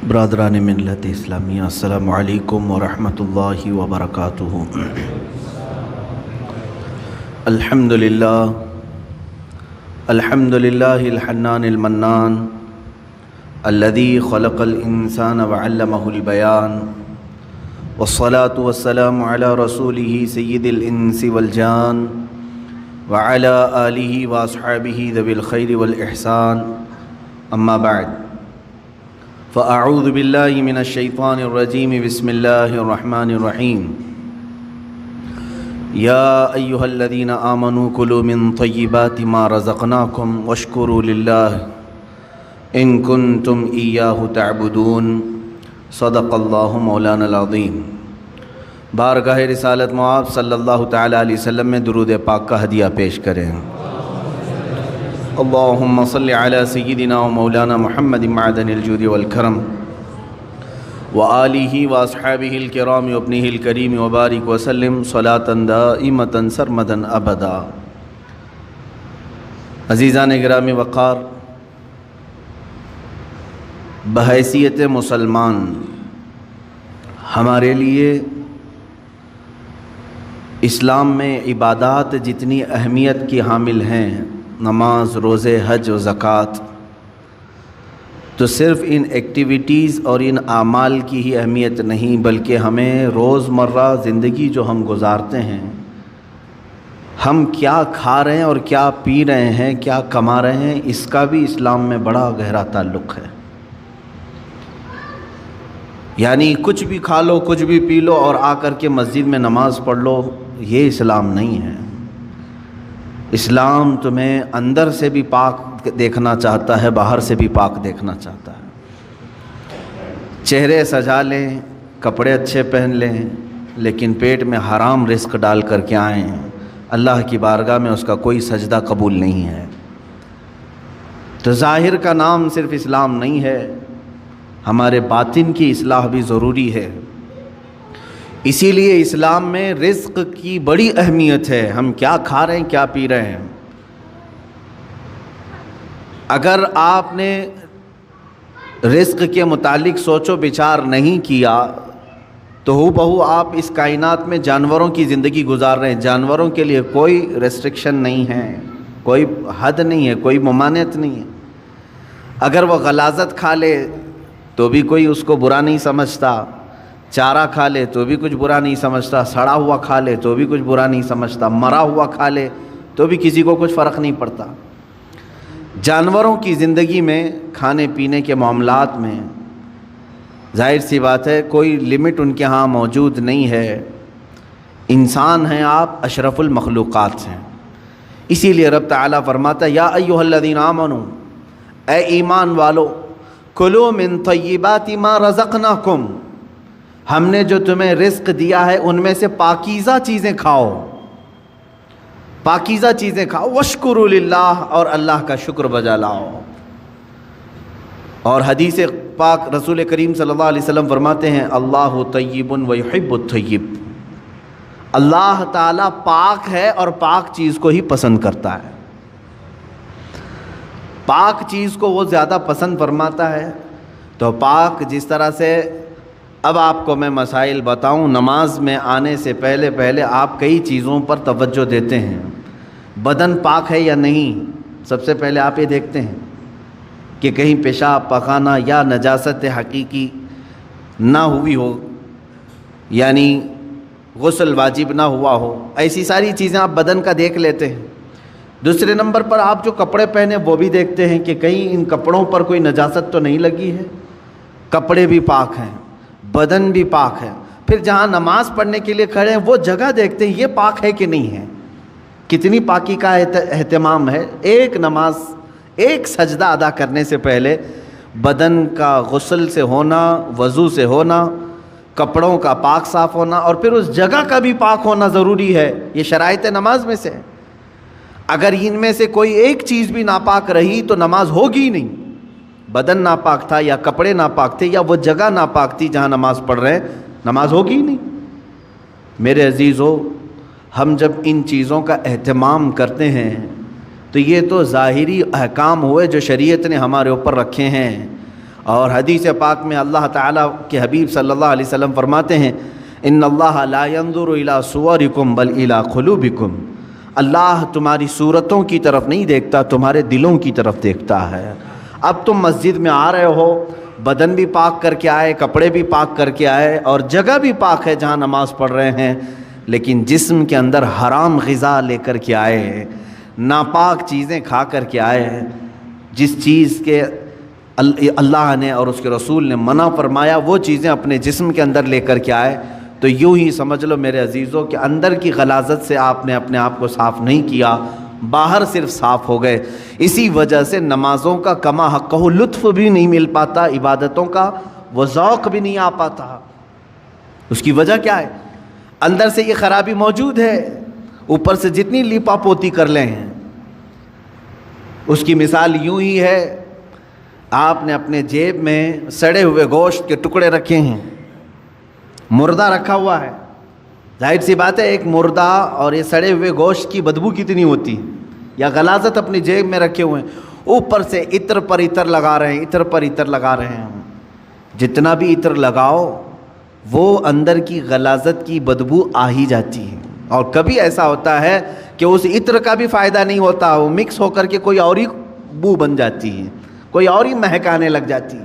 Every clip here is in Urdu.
برادران ملت اسلامیہ، السلام علیکم ورحمۃ اللہ وبرکاتہ۔ الحمدللہ الحنان المنان الذي خلق الانسان وعلمه البيان، والصلاة والسلام على رسوله سید الانس والجان وعلى آلہ واصحابہ ذوی الخیر والاحسان، اما بعد فاعوذ باللہ من الشیطان الرجیم، بسم اللہ الرحمن الرحیم۔ یا ایہا الذین آمنوا کلوا من طیبات ما رزقناکم واشکروا للہ ان کنتم ایاہ تعبدون، صدق اللہ مولانا العظیم۔ بارگاہ رسالت معاب صلی اللہ تعالیٰ علیہ وسلم میں درود پاک کا ہدیہ پیش کریں۔ اللہم صلی علی سیدنا و مولانا محمد معدن الجود والکرم وآلہ واصحابہ الکرام وابنہ الکریم وبارک وسلم صلاۃ دائمۃ سرمدا ابدا۔ عزیزان گرامی وقار، بحیثیت مسلمان ہمارے لیے اسلام میں عبادات جتنی اہمیت کی حامل ہیں، نماز، روزے، حج و زکوٰۃ، تو صرف ان ایکٹیویٹیز اور ان اعمال کی ہی اہمیت نہیں، بلکہ ہمیں روزمرہ زندگی جو ہم گزارتے ہیں، ہم کیا کھا رہے ہیں اور کیا پی رہے ہیں، کیا کما رہے ہیں، اس کا بھی اسلام میں بڑا گہرا تعلق ہے۔ یعنی کچھ بھی کھا لو، کچھ بھی پی لو اور آ کر کے مسجد میں نماز پڑھ لو، یہ اسلام نہیں ہے۔ اسلام تمہیں اندر سے بھی پاک دیکھنا چاہتا ہے، باہر سے بھی پاک دیکھنا چاہتا ہے۔ چہرے سجا لیں، کپڑے اچھے پہن لیں، لیکن پیٹ میں حرام رزق ڈال کر کے آئیں، اللہ کی بارگاہ میں اس کا کوئی سجدہ قبول نہیں ہے۔ تو ظاہر کا نام صرف اسلام نہیں ہے، ہمارے باطن کی اصلاح بھی ضروری ہے۔ اسی لیے اسلام میں رزق کی بڑی اہمیت ہے، ہم کیا کھا رہے ہیں، کیا پی رہے ہیں۔ اگر آپ نے رزق کے متعلق سوچ و بچار نہیں کیا تو ہو بہو آپ اس کائنات میں جانوروں کی زندگی گزار رہے ہیں۔ جانوروں کے لیے کوئی ریسٹرکشن نہیں ہے، کوئی حد نہیں ہے، کوئی ممانعت نہیں ہے۔ اگر وہ غلاظت کھا لے تو بھی کوئی اس کو برا نہیں سمجھتا، چارہ کھا لے تو بھی کچھ برا نہیں سمجھتا، سڑا ہوا کھا لے تو بھی کچھ برا نہیں سمجھتا، مرا ہوا کھا لے تو بھی کسی کو کچھ فرق نہیں پڑتا۔ جانوروں کی زندگی میں، کھانے پینے کے معاملات میں ظاہر سی بات ہے کوئی لمٹ ان کے ہاں موجود نہیں ہے۔ انسان ہیں آپ، اشرف المخلوقات ہیں۔ اسی لیے رب تعالیٰ فرماتا ہے یا ایھا الذین آمنوا، اے ایمان والو، کلوا من طیبات ما رزقناکم، ہم نے جو تمہیں رزق دیا ہے ان میں سے پاکیزہ چیزیں کھاؤ، پاکیزہ چیزیں کھاؤ، واشکروا للہ، اور اللہ کا شکر بجا لاؤ۔ اور حدیث پاک رسول کریم صلی اللہ علیہ وسلم فرماتے ہیں اللہ طیب ویحب الطیب، اللہ تعالیٰ پاک ہے اور پاک چیز کو ہی پسند کرتا ہے۔ پاک چیز کو وہ زیادہ پسند فرماتا ہے۔ تو پاک جس طرح سے، اب آپ کو میں مسائل بتاؤں، نماز میں آنے سے پہلے آپ کئی چیزوں پر توجہ دیتے ہیں۔ بدن پاک ہے یا نہیں، سب سے پہلے آپ یہ دیکھتے ہیں کہ کہیں پیشاب پخانہ یا نجاست حقیقی نہ ہوئی ہو، یعنی غسل واجب نہ ہوا ہو، ایسی ساری چیزیں آپ بدن کا دیکھ لیتے ہیں۔ دوسرے نمبر پر آپ جو کپڑے پہنے وہ بھی دیکھتے ہیں کہ کہیں ان کپڑوں پر کوئی نجاست تو نہیں لگی ہے۔ کپڑے بھی پاک ہیں، بدن بھی پاک ہے۔ پھر جہاں نماز پڑھنے کے لیے کھڑے ہیں وہ جگہ دیکھتے ہیں یہ پاک ہے کہ نہیں ہے، کتنی پاکی کا اہتمام ہے۔ ایک نماز، ایک سجدہ ادا کرنے سے پہلے بدن کا غسل سے ہونا، وضو سے ہونا، کپڑوں کا پاک صاف ہونا، اور پھر اس جگہ کا بھی پاک ہونا ضروری ہے۔ یہ شرائط نماز میں سے ہے۔ اگر ان میں سے کوئی ایک چیز بھی ناپاک رہی تو نماز ہوگی نہیں۔ بدن ناپاک تھا یا کپڑے ناپاک تھے یا وہ جگہ ناپاک تھی جہاں نماز پڑھ رہے ہیں، نماز ہوگی نہیں۔ میرے عزیزو، ہم جب ان چیزوں کا اہتمام کرتے ہیں تو یہ تو ظاہری احکام ہوئے جو شریعت نے ہمارے اوپر رکھے ہیں، اور حدیث پاک میں اللہ تعالیٰ کے حبیب صلی اللہ علیہ وسلم فرماتے ہیں ان اللہ لا ينظر الى صورکم بل الى قلوبکم، اللہ تمہاری صورتوں کی طرف نہیں دیکھتا، تمہارے دلوں کی طرف دیکھتا ہے۔ اب تم مسجد میں آ رہے ہو، بدن بھی پاک کر کے آئے، کپڑے بھی پاک کر کے آئے، اور جگہ بھی پاک ہے جہاں نماز پڑھ رہے ہیں، لیکن جسم کے اندر حرام غذا لے کر کے آئے ہیں، ناپاک چیزیں کھا کر کے آئے ہیں، جس چیز کے اللہ نے اور اس کے رسول نے منع فرمایا وہ چیزیں اپنے جسم کے اندر لے کر کے آئے، تو یوں ہی سمجھ لو میرے عزیزوں کہ اندر کی غلاظت سے آپ نے اپنے آپ کو صاف نہیں کیا، باہر صرف صاف ہو گئے۔ اسی وجہ سے نمازوں کا کما حقہ لطف بھی نہیں مل پاتا، عبادتوں کا وہ ذوق بھی نہیں آ پاتا۔ اس کی وجہ کیا ہے؟ اندر سے یہ خرابی موجود ہے، اوپر سے جتنی لیپا پوتی کر لیں۔ اس کی مثال یوں ہی ہے، آپ نے اپنے جیب میں سڑے ہوئے گوشت کے ٹکڑے رکھے ہیں، مردہ رکھا ہوا ہے، ظاہر سی بات ہے ایک مردہ اور یہ سڑے ہوئے گوشت کی بدبو کتنی ہوتی، یا غلاظت اپنی جیب میں رکھے ہوئے ہیں، اوپر سے عطر پر عطر لگا رہے ہیں، عطر پر عطر لگا رہے ہیں۔ جتنا بھی عطر لگاؤ وہ اندر کی غلاظت کی بدبو آ ہی جاتی ہے، اور کبھی ایسا ہوتا ہے کہ اس عطر کا بھی فائدہ نہیں ہوتا، وہ مکس ہو کر کے کوئی اور ہی بو بن جاتی ہے، کوئی اور ہی مہکانے لگ جاتی ہے۔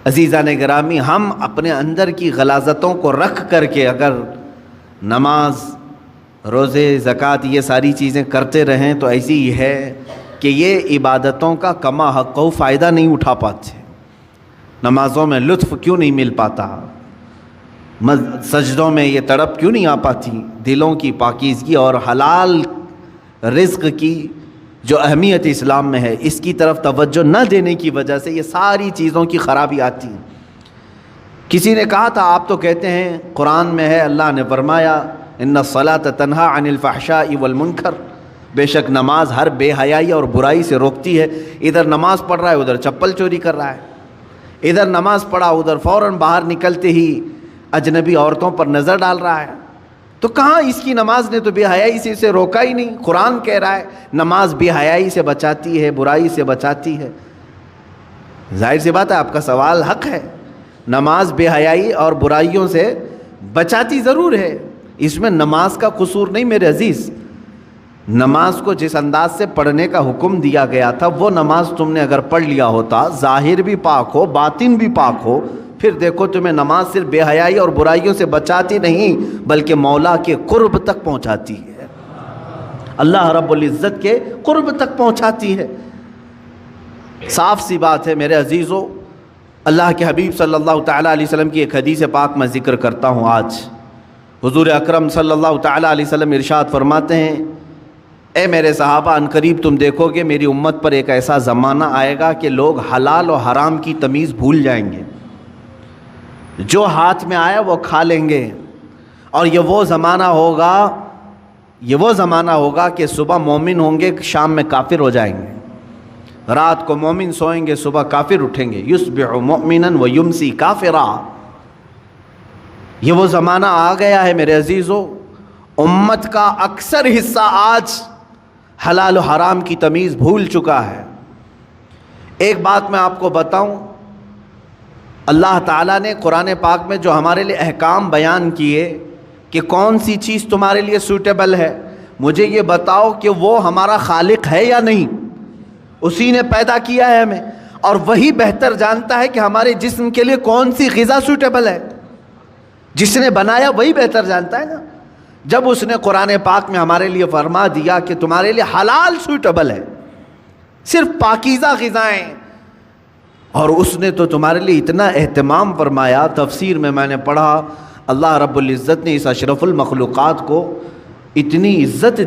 عزیزان گرامی، ہم اپنے اندر کی غلاظتوں کو رکھ کر کے اگر نماز، روزے، زکوٰۃ یہ ساری چیزیں کرتے رہیں تو ایسی ہی ہے کہ یہ عبادتوں کا کما حق و فائدہ نہیں اٹھا پاتے، نمازوں میں لطف کیوں نہیں مل پاتا، سجدوں میں یہ تڑپ کیوں نہیں آ پاتی، دلوں کی پاکیزگی اور حلال رزق کی جو اہمیت اسلام میں ہے اس کی طرف توجہ نہ دینے کی وجہ سے یہ ساری چیزوں کی خرابی آتی ہے۔ کسی نے کہا تھا آپ تو کہتے ہیں قرآن میں ہے، اللہ نے فرمایا ان الصلاۃ تنہی عن الفحشاء والمنکر، بے شک نماز ہر بے حیائی اور برائی سے روکتی ہے۔ ادھر نماز پڑھ رہا ہے ادھر چپل چوری کر رہا ہے، ادھر نماز پڑھا ادھر فوراً باہر نکلتے ہی اجنبی عورتوں پر نظر ڈال رہا ہے، تو کہاں اس کی نماز نے تو بے حیائی سے اسے روکا ہی نہیں۔ قرآن کہہ رہا ہے نماز بے حیائی سے بچاتی ہے، برائی سے بچاتی ہے۔ ظاہر سی بات ہے آپ کا سوال حق ہے، نماز بے حیائی اور برائیوں سے بچاتی ضرور ہے، اس میں نماز کا قصور نہیں میرے عزیز۔ نماز کو جس انداز سے پڑھنے کا حکم دیا گیا تھا وہ نماز تم نے اگر پڑھ لیا ہوتا، ظاہر بھی پاک ہو باطن بھی پاک ہو، پھر دیکھو تمہیں نماز صرف بے حیائی اور برائیوں سے بچاتی نہیں بلکہ مولا کے قرب تک پہنچاتی ہے، اللہ رب العزت کے قرب تک پہنچاتی ہے۔ صاف سی بات ہے میرے عزیزو، اللہ کے حبیب صلی اللہ تعالیٰ علیہ وسلم کی ایک حدیث پاک میں ذکر کرتا ہوں آج۔ حضور اکرم صلی اللہ تعالیٰ علیہ وسلم ارشاد فرماتے ہیں، اے میرے صحابہ، ان قریب تم دیکھو گے میری امت پر ایک ایسا زمانہ آئے گا کہ لوگ حلال و حرام کی تمیز بھول جائیں گے، جو ہاتھ میں آیا وہ کھا لیں گے، اور یہ وہ زمانہ ہوگا کہ صبح مومن ہوں گے شام میں کافر ہو جائیں گے، رات کو مومن سوئیں گے صبح کافر اٹھیں گے، یصبح مؤمنا ویمسی کافرا۔ یہ وہ زمانہ آ گیا ہے میرے عزیزو، امت کا اکثر حصہ آج حلال و حرام کی تمیز بھول چکا ہے۔ ایک بات میں آپ کو بتاؤں، اللہ تعالیٰ نے قرآن پاک میں جو ہمارے لیے احکام بیان کیے کہ کون سی چیز تمہارے لیے سوٹیبل ہے، مجھے یہ بتاؤ کہ وہ ہمارا خالق ہے یا نہیں؟ اسی نے پیدا کیا ہے ہمیں، اور وہی بہتر جانتا ہے کہ ہمارے جسم کے لیے کون سی غذا سوٹیبل ہے۔ جس نے بنایا وہی بہتر جانتا ہے نا۔ جب اس نے قرآن پاک میں ہمارے لیے فرما دیا کہ تمہارے لیے حلال سوٹیبل ہے، صرف پاکیزہ غذائیں، اور اس نے تو تمہارے لیے اتنا اہتمام فرمایا، تفسیر میں نے پڑھا اللہ رب العزت نے اس اشرف المخلوقات کو اتنی عزت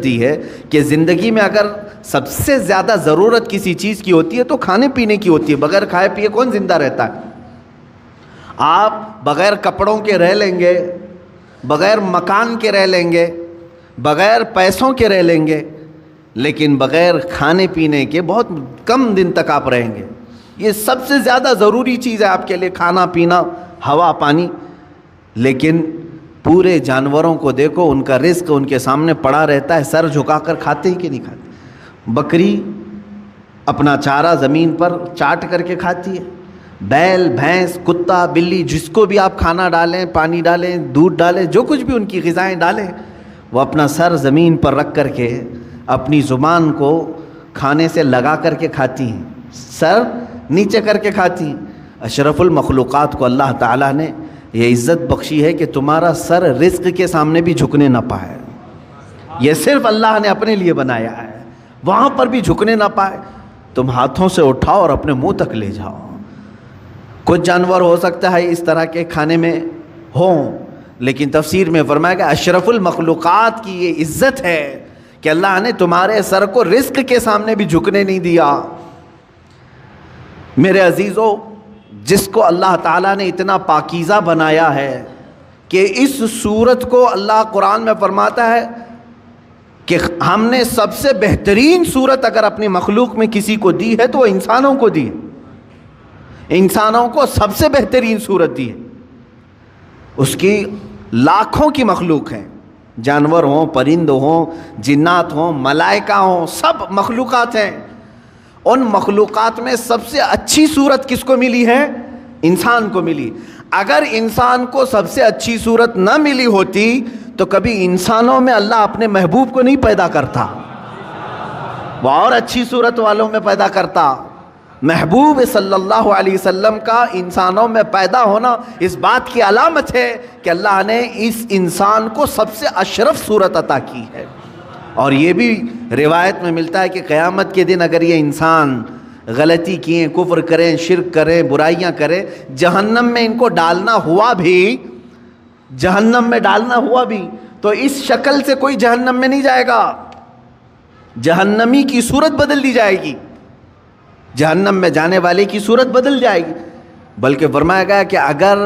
دی ہے کہ زندگی میں اگر سب سے زیادہ ضرورت کسی چیز کی ہوتی ہے تو کھانے پینے کی ہوتی ہے۔ بغیر کھائے پیے کون زندہ رہتا ہے؟ آپ بغیر کپڑوں کے رہ لیں گے، بغیر مکان کے رہ لیں گے، بغیر پیسوں کے رہ لیں گے، لیکن بغیر کھانے پینے کے بہت کم دن تک آپ رہیں گے۔ یہ سب سے زیادہ ضروری چیز ہے آپ کے لیے، کھانا پینا، ہوا پانی۔ لیکن پورے جانوروں کو دیکھو، ان کا رزق ان کے سامنے پڑا رہتا ہے، سر جھکا کر کھاتے ہی کہ نہیں کھاتے۔ بکری اپنا چارہ زمین پر چاٹ کر کے کھاتی ہے. بیل، بھینس، کتا، بلی، جس کو بھی آپ کھانا ڈالیں، پانی ڈالیں، دودھ ڈالیں، جو کچھ بھی ان کی غذائیں ڈالیں، وہ اپنا سر زمین پر رکھ کر کے اپنی زبان کو کھانے سے لگا کر کے کھاتی ہیں، سر نیچے کر کے کھاتی ہیں. اشرف المخلوقات کو اللہ تعالیٰ نے یہ عزت بخشی ہے کہ تمہارا سر رزق کے سامنے بھی جھکنے نہ پائے. یہ صرف اللہ نے اپنے لیے بنایا ہے، وہاں پر بھی جھکنے نہ پائے. تم ہاتھوں سے اٹھاؤ اور اپنے منہ تک لے جاؤ. کچھ جانور ہو سکتا ہے اس طرح کے کھانے میں ہوں، لیکن تفسیر میں فرمایا کہ اشرف المخلوقات کی یہ عزت ہے کہ اللہ نے تمہارے سر کو رزق کے سامنے بھی جھکنے نہیں دیا. میرے عزیزو، جس کو اللہ تعالیٰ نے اتنا پاکیزہ بنایا ہے کہ اس صورت کو اللہ قرآن میں فرماتا ہے کہ ہم نے سب سے بہترین صورت اگر اپنی مخلوق میں کسی کو دی ہے تو وہ انسانوں کو دی ہے. انسانوں کو سب سے بہترین صورت دی ہے. اس کی لاکھوں کی مخلوق ہیں، جانور ہوں، پرند ہوں، جنات ہوں، ملائکہ ہوں، سب مخلوقات ہیں. ان مخلوقات میں سب سے اچھی صورت کس کو ملی ہے؟ انسان کو ملی. اگر انسان کو سب سے اچھی صورت نہ ملی ہوتی تو کبھی انسانوں میں اللہ اپنے محبوب کو نہیں پیدا کرتا، وہ اور اچھی صورت والوں میں پیدا کرتا. محبوب صلی اللہ علیہ وسلم کا انسانوں میں پیدا ہونا اس بات کی علامت ہے کہ اللہ نے اس انسان کو سب سے اشرف صورت عطا کی ہے. اور یہ بھی روایت میں ملتا ہے کہ قیامت کے دن اگر یہ انسان غلطی کیے، کفر کریں، شرک کریں، برائیاں کریں، جہنم میں ان کو ڈالنا ہوا بھی، جہنم میں ڈالنا ہوا بھی تو اس شکل سے کوئی جہنم میں نہیں جائے گا. جہنمی کی صورت بدل دی جائے گی، جہنم میں جانے والے کی صورت بدل جائے گی. بلکہ فرمایا گیا کہ اگر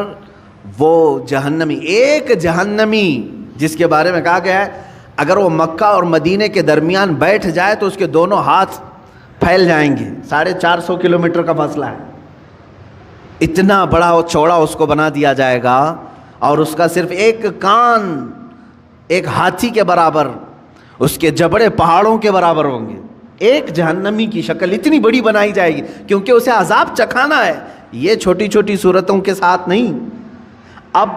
وہ جہنمی، ایک جہنمی جس کے بارے میں کہا گیا ہے اگر وہ مکہ اور مدینے کے درمیان بیٹھ جائے تو اس کے دونوں ہاتھ پھیل جائیں گے. 450 کلومیٹر کا فاصلہ ہے، اتنا بڑا اور چوڑا اس کو بنا دیا جائے گا. اور اس کا صرف ایک کان ایک ہاتھی کے برابر، اس کے جبڑے پہاڑوں کے برابر ہوں گے. ایک جہنمی کی شکل اتنی بڑی بنائی جائے گی کیونکہ اسے عذاب چکھانا ہے، یہ چھوٹی چھوٹی صورتوں کے ساتھ نہیں. اب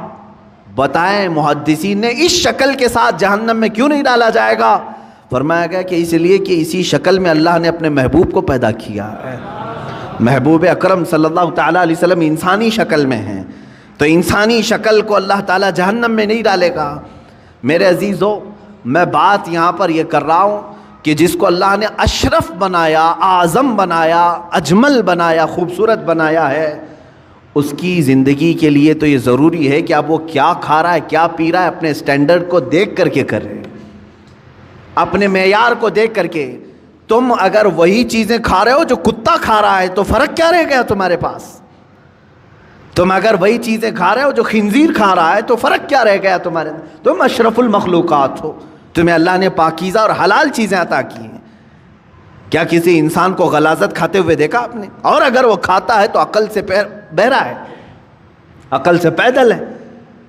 بتائیں محدثین نے اس شکل کے ساتھ جہنم میں کیوں نہیں ڈالا جائے گا؟ فرمایا گیا کہ اس لیے کہ اسی شکل میں اللہ نے اپنے محبوب کو پیدا کیا ہے. محبوب اکرم صلی اللہ تعالیٰ علیہ وسلم انسانی شکل میں ہیں، تو انسانی شکل کو اللہ تعالیٰ جہنم میں نہیں ڈالے گا. میرے عزیزو، میں بات یہاں پر یہ کر رہا ہوں کہ جس کو اللہ نے اشرف بنایا، اعظم بنایا، اجمل بنایا، خوبصورت بنایا ہے، اس کی زندگی کے لیے تو یہ ضروری ہے کہ اب وہ کیا کھا رہا ہے، کیا پی رہا ہے، اپنے سٹینڈرڈ کو دیکھ کر کے کرے، اپنے معیار کو دیکھ کر کے. تم اگر وہی چیزیں کھا رہے ہو جو کتا کھا رہا ہے تو فرق کیا رہ گیا تمہارے پاس؟ تم اگر وہی چیزیں کھا رہے ہو جو خنزیر کھا رہا ہے تو فرق کیا رہ گیا تمہارے؟ تم اشرف المخلوقات ہو، تمہیں اللہ نے پاکیزہ اور حلال چیزیں عطا کی ہیں. کیا کسی انسان کو غلاظت کھاتے ہوئے دیکھا آپ نے؟ اور اگر وہ کھاتا ہے تو عقل سے بہرا ہے، عقل سے پیدل ہے،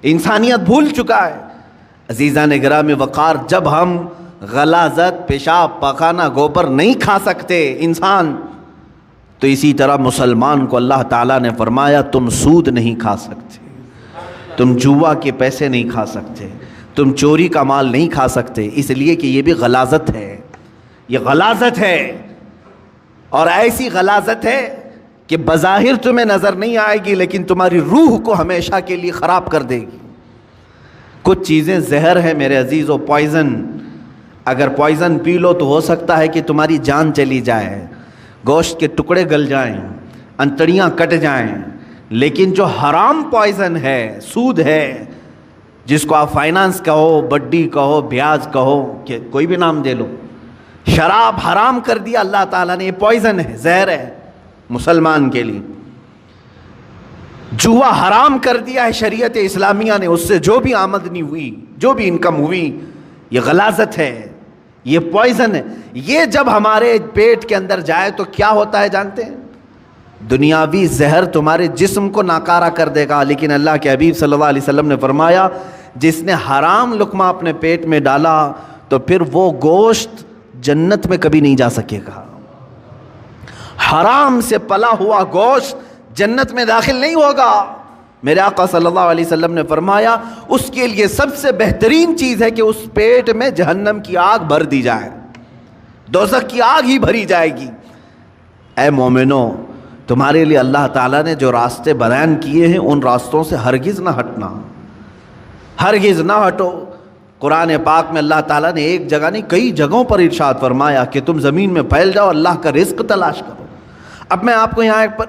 انسانیت بھول چکا ہے. عزیزان گرامی وقار، جب ہم غلاظت، پیشاب، پاخانہ، گوبر نہیں کھا سکتے انسان، تو اسی طرح مسلمان کو اللہ تعالیٰ نے فرمایا تم سود نہیں کھا سکتے، تم جوا کے پیسے نہیں کھا سکتے، تم چوری کا مال نہیں کھا سکتے، اس لیے کہ یہ بھی غلاظت ہے. یہ غلاظت ہے، اور ایسی غلاظت ہے کہ بظاہر تمہیں نظر نہیں آئے گی لیکن تمہاری روح کو ہمیشہ کے لیے خراب کر دے گی. کچھ چیزیں زہر ہیں میرے عزیزو، پوائزن. اگر پوائزن پی لو تو ہو سکتا ہے کہ تمہاری جان چلی جائے، گوشت کے ٹکڑے گل جائیں، انتڑیاں کٹ جائیں. لیکن جو حرام پوائزن ہے، سود ہے، جس کو آپ فائنانس کہو، بڈی کہو، بیاج کہو، کہ کوئی بھی نام دے لو، شراب حرام کر دیا اللہ تعالیٰ نے، یہ پوائزن ہے، زہر ہے مسلمان کے لیے. جوا حرام کر دیا ہے شریعت اسلامیہ نے، اس سے جو بھی آمدنی ہوئی، جو بھی انکم ہوئی، یہ غلاظت ہے، یہ پوائزن ہے. یہ جب ہمارے پیٹ کے اندر جائے تو کیا ہوتا ہے جانتے ہیں؟ دنیاوی زہر تمہارے جسم کو ناکارہ کر دے گا، لیکن اللہ کے حبیب صلی اللہ علیہ وسلم نے فرمایا جس نے حرام لقمہ اپنے پیٹ میں ڈالا تو پھر وہ گوشت جنت میں کبھی نہیں جا سکے گا. حرام سے پلا ہوا گوشت جنت میں داخل نہیں ہوگا۔ میرے آقا صلی اللہ علیہ وسلم نے فرمایا اس کے لیے سب سے بہترین چیز ہے کہ اس پیٹ میں جہنم کی آگ بھر دی جائے، دوزخ کی آگ ہی بھری جائے گی۔ اے مومنو، تمہارے لیے اللہ تعالیٰ نے جو راستے بیان کیے ہیں ان راستوں سے ہرگز نہ ہٹنا، ہرگز نہ ہٹو۔ قرآن پاک میں اللہ تعالیٰ نے ایک جگہ نہیں کئی جگہوں پر ارشاد فرمایا کہ تم زمین میں پھیل جاؤ، اللہ کا رزق تلاش کرو۔ اب میں آپ کو یہاں ایک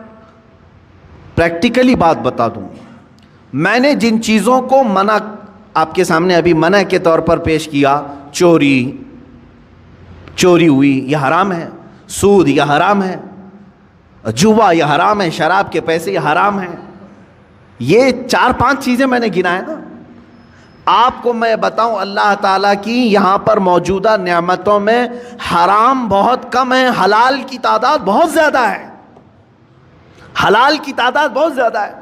پریکٹیکلی بات بتا دوں، میں نے جن چیزوں کو منع آپ کے سامنے ابھی منع کے طور پر پیش کیا، چوری ہوئی یہ حرام ہے، سود یہ حرام ہے، جوا یہ حرام ہے، شراب کے پیسے یہ حرام ہے، یہ 4-5 چیزیں میں نے گنائے نا۔ آپ کو میں بتاؤں اللہ تعالیٰ کی یہاں پر موجودہ نعمتوں میں حرام بہت کم ہے، حلال کی تعداد بہت زیادہ ہے، حلال کی تعداد بہت زیادہ ہے۔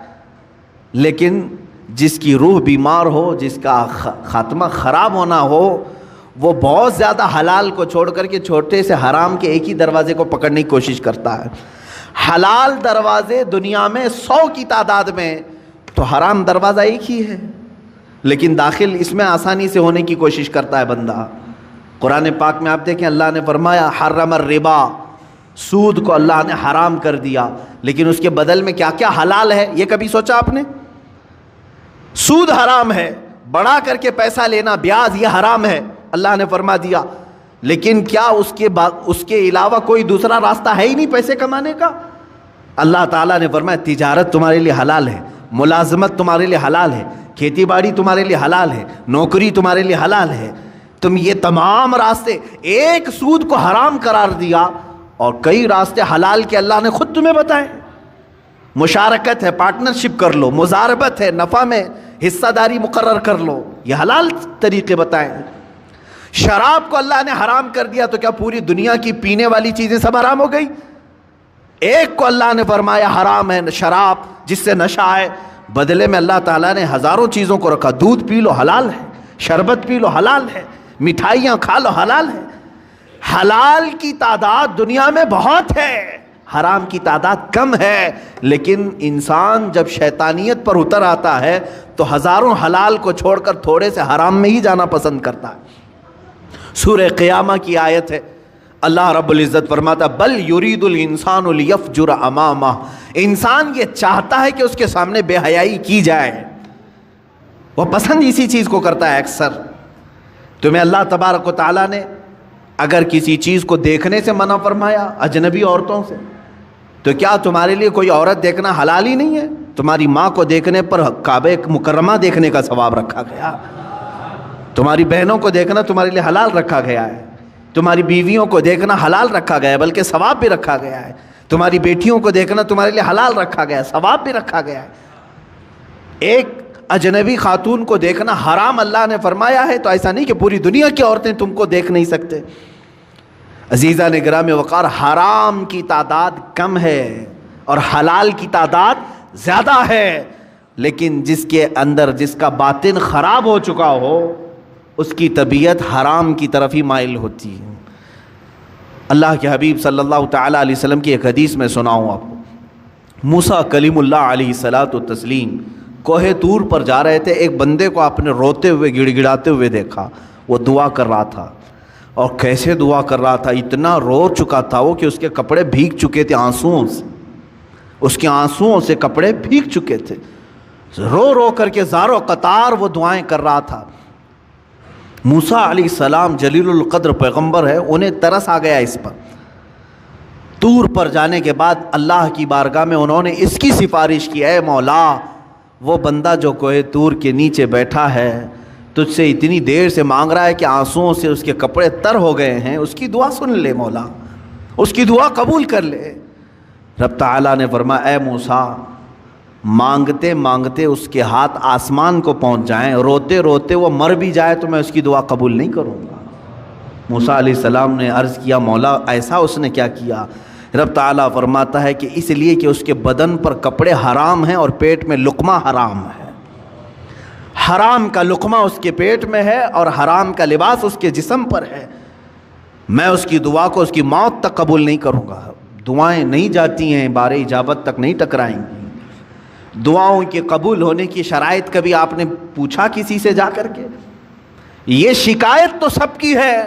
لیکن جس کی روح بیمار ہو، جس کا خاتمہ خراب ہونا ہو، وہ بہت زیادہ حلال کو چھوڑ کر کے چھوٹے سے حرام کے ایک ہی دروازے کو پکڑنے کی کوشش کرتا ہے۔ حلال دروازے دنیا میں 100 کی تعداد میں، تو حرام دروازہ ایک ہی ہے، لیکن داخل اس میں آسانی سے ہونے کی کوشش کرتا ہے بندہ۔ قرآن پاک میں آپ دیکھیں اللہ نے فرمایا حرم الربا، سود کو اللہ نے حرام کر دیا، لیکن اس کے بدل میں کیا کیا حلال ہے یہ کبھی سوچا آپ نے؟ سود حرام ہے، بڑھا کر کے پیسہ لینا، بیاج یہ حرام ہے، اللہ نے فرما دیا، لیکن کیا اس کے علاوہ کوئی دوسرا راستہ ہے ہی نہیں پیسے کمانے کا؟ اللہ تعالیٰ نے فرمایا تجارت تمہارے لیے حلال ہے، ملازمت تمہارے لیے حلال ہے، کھیتی باڑی تمہارے لیے حلال ہے، نوکری تمہارے لیے حلال ہے۔ تم یہ تمام راستے، ایک سود کو حرام قرار دیا اور کئی راستے حلال کے اللہ نے خود تمہیں بتائے۔ مشارکت ہے، پارٹنرشپ کر لو، مزاربت ہے، نفع میں حصہ داری مقرر کر لو، یہ حلال طریقے بتائیں۔ شراب کو اللہ نے حرام کر دیا تو کیا پوری دنیا کی پینے والی چیزیں سب حرام ہو گئی؟ ایک کو اللہ نے فرمایا حرام ہے شراب، جس سے نشہ ہے، بدلے میں اللہ تعالیٰ نے ہزاروں چیزوں کو رکھا۔ دودھ پی لو حلال ہے، شربت پی لو حلال ہے، مٹھائیاں کھا لو حلال ہے۔ حلال کی تعداد دنیا میں بہت ہے، حرام کی تعداد کم ہے، لیکن انسان جب شیطانیت پر اتر آتا ہے تو ہزاروں حلال کو چھوڑ کر تھوڑے سے حرام میں ہی جانا پسند کرتا ہے۔ سورہ قیامہ کی آیت ہے، اللہ رب العزت فرماتا بل یرید الانسان لیفجر امامہ، انسان یہ چاہتا ہے کہ اس کے سامنے بے حیائی کی جائے، وہ پسند اسی چیز کو کرتا ہے اکثر۔ تمہیں اللہ تبارک و تعالیٰ نے اگر کسی چیز کو دیکھنے سے منع فرمایا اجنبی عورتوں سے، تو کیا تمہارے لیے کوئی عورت دیکھنا حلال ہی نہیں ہے؟ تمہاری ماں کو دیکھنے پر کعبہ مکرمہ دیکھنے کا ثواب رکھا گیا، تمہاری بہنوں کو دیکھنا تمہارے لیے حلال رکھا گیا ہے، تمہاری بیویوں کو دیکھنا حلال رکھا گیا ہے، بلکہ ثواب بھی رکھا گیا ہے، تمہاری بیٹیوں کو دیکھنا تمہارے لیے حلال رکھا گیا ہے، ثواب بھی رکھا گیا ہے۔ ایک اجنبی خاتون کو دیکھنا حرام اللہ نے فرمایا ہے، تو ایسا نہیں کہ پوری دنیا کی عورتیں تم کو دیکھ نہیں سکتے۔ عزیزان گرامی وقار، حرام کی تعداد کم ہے اور حلال کی تعداد زیادہ ہے، لیکن جس کے اندر جس کا باطن خراب ہو چکا ہو اس کی طبیعت حرام کی طرف ہی مائل ہوتی ہے۔ اللہ کے حبیب صلی اللہ تعالیٰ علیہ وسلم کی ایک حدیث میں سناؤں آپ کو۔ موسیٰ کلیم اللہ علیہ الصلاۃ والتسلیم کوہ طور پر جا رہے تھے، ایک بندے کو آپ نے روتے ہوئے گڑ گڑاتے ہوئے دیکھا، وہ دعا کر رہا تھا، اور کیسے دعا کر رہا تھا، اتنا رو چکا تھا وہ کہ اس کے کپڑے بھیگ چکے تھے آنسوؤں سے، اس کے آنسوؤں سے کپڑے بھیگ چکے تھے، رو رو کر کے زار و قطار وہ دعائیں کر رہا تھا۔ موسیٰ علیہ السلام جلیل القدر پیغمبر ہے، انہیں ترس آ گیا اس پر۔ طور پر جانے کے بعد اللہ کی بارگاہ میں انہوں نے اس کی سفارش کی، اے مولا وہ بندہ جو کوہ طور کے نیچے بیٹھا ہے تجھ سے اتنی دیر سے مانگ رہا ہے کہ آنسوؤں سے اس کے کپڑے تر ہو گئے ہیں، اس کی دعا سن لے مولا، اس کی دعا قبول کر لے۔ رب تعالیٰ نے فرمایا اے موسیٰ، مانگتے مانگتے اس کے ہاتھ آسمان کو پہنچ جائیں، روتے روتے وہ مر بھی جائے تو میں اس کی دعا قبول نہیں کروں گا۔ موسیٰ علیہ السلام نے عرض کیا مولا ایسا اس نے کیا کیا؟ رب تعالیٰ فرماتا ہے کہ اس لیے کہ اس کے بدن پر کپڑے حرام ہیں اور پیٹ میں لقمہ حرام ہے، حرام کا لقمہ اس کے پیٹ میں ہے اور حرام کا لباس اس کے جسم پر ہے، میں اس کی دعا کو اس کی موت تک قبول نہیں کروں گا۔ دعائیں نہیں جاتی ہیں، بار اجابت تک نہیں ٹکرائیں گی۔ دعاؤں کے قبول ہونے کی شرائط کبھی آپ نے پوچھا کسی سے جا کر کے؟ یہ شکایت تو سب کی ہے،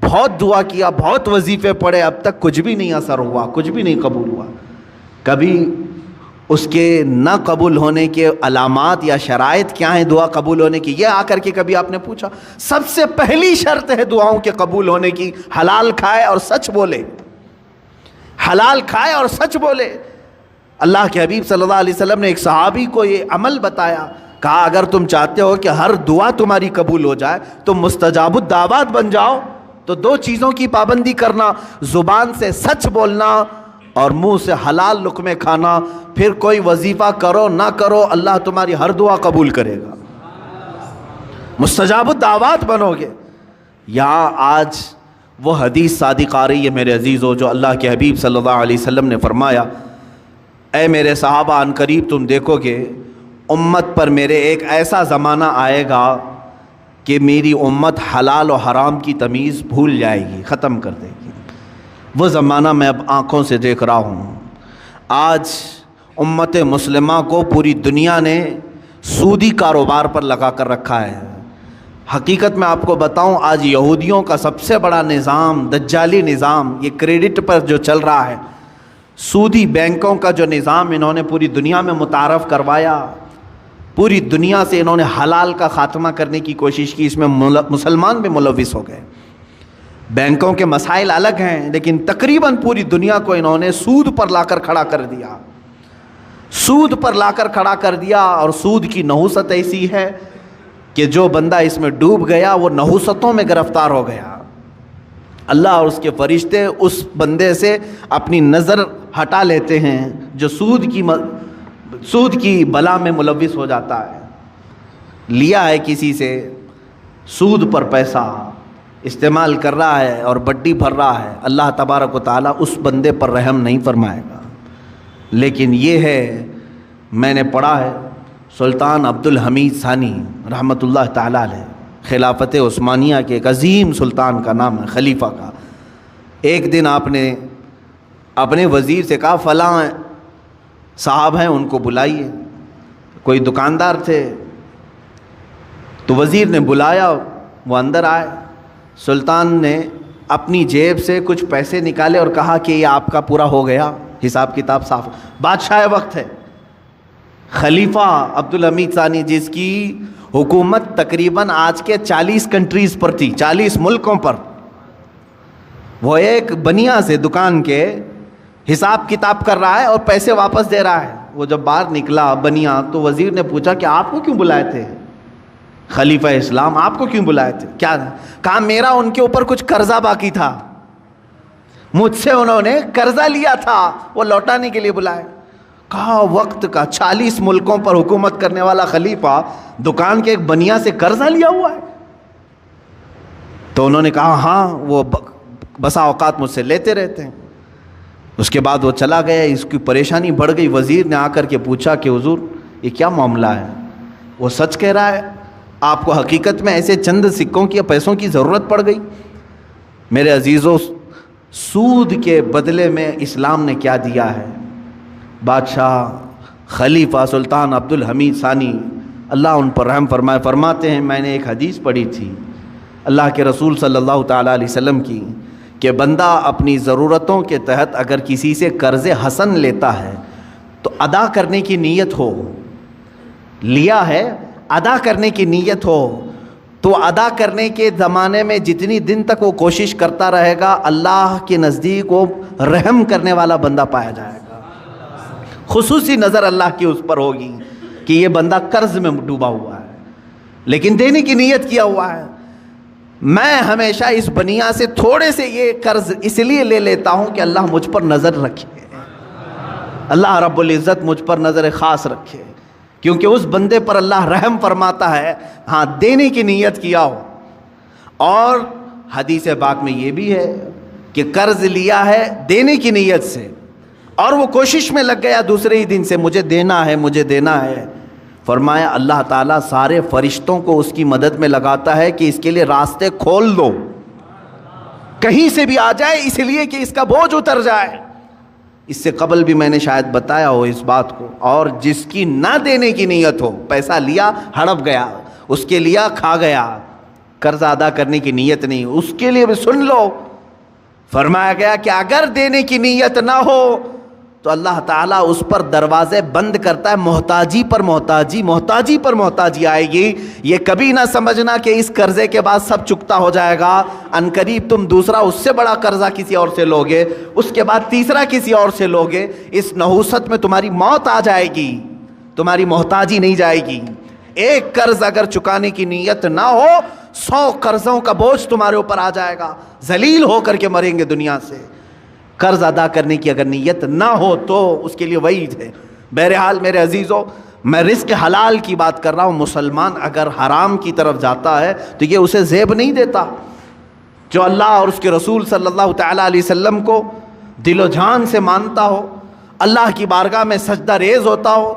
بہت دعا کیا، بہت وظیفے پڑھے، اب تک کچھ بھی نہیں اثر ہوا، کچھ بھی نہیں قبول ہوا۔ کبھی اس کے نہ قبول ہونے کے علامات یا شرائط کیا ہیں دعا قبول ہونے کی، یہ آ کر کے کبھی آپ نے پوچھا؟ سب سے پہلی شرط ہے دعاؤں کے قبول ہونے کی، حلال کھائے اور سچ بولے، حلال کھائے اور سچ بولے۔ اللہ کے حبیب صلی اللہ علیہ وسلم نے ایک صحابی کو یہ عمل بتایا، کہا اگر تم چاہتے ہو کہ ہر دعا تمہاری قبول ہو جائے تو مستجاب الدعوات بن جاؤ، تو دو چیزوں کی پابندی کرنا، زبان سے سچ بولنا اور منہ سے حلال لقمے کھانا، پھر کوئی وظیفہ کرو نہ کرو اللہ تمہاری ہر دعا قبول کرے گا، مستجاب الدعوات بنو گے۔ یہاں آج وہ حدیث صادق آ رہی ہے میرے عزیزو، جو اللہ کے حبیب صلی اللہ علیہ وسلم نے فرمایا، اے میرے صحابہ ان قریب تم دیکھو گے امت پر میرے ایک ایسا زمانہ آئے گا کہ میری امت حلال و حرام کی تمیز بھول جائے گی، ختم کر دے گی۔ وہ زمانہ میں اب آنکھوں سے دیکھ رہا ہوں۔ آج امت مسلمہ کو پوری دنیا نے سودی کاروبار پر لگا کر رکھا ہے۔ حقیقت میں آپ کو بتاؤں، آج یہودیوں کا سب سے بڑا نظام، دجالی نظام، یہ کریڈٹ پر جو چل رہا ہے، سودی بینکوں کا جو نظام انہوں نے پوری دنیا میں متعارف کروایا، پوری دنیا سے انہوں نے حلال کا خاتمہ کرنے کی کوشش کی، اس میں مسلمان بھی ملوث ہو گئے۔ بینکوں کے مسائل الگ ہیں، لیکن تقریباً پوری دنیا کو انہوں نے سود پر لا کر کھڑا کر دیا، سود پر لا کر کھڑا کر دیا۔ اور سود کی نحوست ایسی ہے کہ جو بندہ اس میں ڈوب گیا وہ نحوستوں میں گرفتار ہو گیا۔ اللہ اور اس کے فرشتے اس بندے سے اپنی نظر ہٹا لیتے ہیں جو سود کی بلا میں ملوث ہو جاتا ہے۔ لیا ہے کسی سے سود پر پیسہ، استعمال کر رہا ہے اور بڈی بھر رہا ہے، اللہ تبارک و تعالیٰ اس بندے پر رحم نہیں فرمائے گا۔ لیکن یہ ہے، میں نے پڑھا ہے، سلطان عبد الحمید ثانی رحمۃ اللہ تعالیٰ علیہ، خلافت عثمانیہ کے ایک عظیم سلطان کا نام ہے، خلیفہ کا۔ ایک دن آپ نے اپنے وزیر سے کہا فلاں صاحب ہیں ان کو بلائیے، کوئی دکاندار تھے، تو وزیر نے بلایا، وہ اندر آئے، سلطان نے اپنی جیب سے کچھ پیسے نکالے اور کہا کہ یہ آپ کا پورا ہو گیا، حساب کتاب صاف۔ بادشاہ وقت ہے، خلیفہ عبد الحمید ثانی، جس کی حکومت تقریباً آج کے 40 کنٹریز پر تھی، 40 ملکوں پر، وہ ایک بنیا سے دکان کے حساب کتاب کر رہا ہے اور پیسے واپس دے رہا ہے۔ وہ جب باہر نکلا بنیا تو وزیر نے پوچھا کہ آپ کو کیوں بلائے تھے خلیفہ اسلام، آپ کو کیوں بلائے تھے؟ کیا کہا؟ میرا ان کے اوپر کچھ قرضہ باقی تھا، مجھ سے انہوں نے قرضہ لیا تھا، وہ لوٹانے کے لیے بلائے۔ کہا وقت کا 40 ملکوں پر حکومت کرنے والا خلیفہ دکان کے ایک بنیا سے قرضہ لیا ہوا ہے؟ تو انہوں نے کہا ہاں، وہ بسا اوقات مجھ سے لیتے رہتے ہیں۔ اس کے بعد وہ چلا گیا، اس کی پریشانی بڑھ گئی۔ وزیر نے آ کر کے پوچھا کہ حضور یہ کیا معاملہ ہے؟ وہ سچ کہہ رہا ہے، آپ کو حقیقت میں ایسے چند سکوں کی یا پیسوں کی ضرورت پڑ گئی؟ میرے عزیزوں، سود کے بدلے میں اسلام نے کیا دیا ہے؟ بادشاہ خلیفہ سلطان عبد الحمید ثانی، اللہ ان پر رحم فرمائے، فرماتے ہیں میں نے ایک حدیث پڑھی تھی اللہ کے رسول صلی اللہ تعالیٰ علیہ وسلم کی، کہ بندہ اپنی ضرورتوں کے تحت اگر کسی سے قرض حسن لیتا ہے تو ادا کرنے کی نیت ہو، لیا ہے ادا کرنے کی نیت ہو، تو ادا کرنے کے زمانے میں جتنی دن تک وہ کوشش کرتا رہے گا اللہ کے نزدیک وہ رحم کرنے والا بندہ پایا جائے گا، خصوصی نظر اللہ کی اس پر ہوگی کہ یہ بندہ قرض میں ڈوبا ہوا ہے لیکن دینے کی نیت کیا ہوا ہے۔ میں ہمیشہ اس بنیا سے تھوڑے سے یہ قرض اس لیے لے لیتا ہوں کہ اللہ مجھ پر نظر رکھے، اللہ رب العزت مجھ پر نظر خاص رکھے، کیونکہ اس بندے پر اللہ رحم فرماتا ہے ہاں دینے کی نیت کیا ہو۔ اور حدیث پاک میں یہ بھی ہے کہ قرض لیا ہے دینے کی نیت سے اور وہ کوشش میں لگ گیا دوسرے ہی دن سے مجھے دینا ہے مجھے دینا ہے، فرمایا اللہ تعالیٰ سارے فرشتوں کو اس کی مدد میں لگاتا ہے کہ اس کے لیے راستے کھول دو، کہیں سے بھی آ جائے اس لیے کہ اس کا بوجھ اتر جائے۔ اس سے قبل بھی میں نے شاید بتایا ہو اس بات کو. اور جس کی نہ دینے کی نیت ہو, پیسہ لیا ہڑپ گیا, اس کے لیا کھا گیا, قرض ادا کرنے کی نیت نہیں, اس کے لیے بھی سن لو. فرمایا گیا کہ اگر دینے کی نیت نہ ہو تو اللہ تعالیٰ اس پر دروازے بند کرتا ہے. محتاجی پر محتاجی, محتاجی پر محتاجی آئے گی. یہ کبھی نہ سمجھنا کہ اس قرضے کے بعد سب چکتا ہو جائے گا. ان قریب تم دوسرا اس سے بڑا قرضہ کسی اور سے لوگے, اس کے بعد تیسرا کسی اور سے لوگے. اس نحوست میں تمہاری موت آ جائے گی, تمہاری محتاجی نہیں جائے گی. ایک قرض اگر چکانے کی نیت نہ ہو, 100 قرضوں کا بوجھ تمہارے اوپر آ جائے گا, ذلیل ہو کر کے مریں گے دنیا سے. قرض ادا کرنے کی اگر نیت نہ ہو تو اس کے لیے وعید ہے. بہرحال میرے عزیزو, میں رزق حلال کی بات کر رہا ہوں. مسلمان اگر حرام کی طرف جاتا ہے تو یہ اسے زیب نہیں دیتا. جو اللہ اور اس کے رسول صلی اللہ تعالیٰ علیہ وسلم کو دل و جان سے مانتا ہو, اللہ کی بارگاہ میں سجدہ ریز ہوتا ہو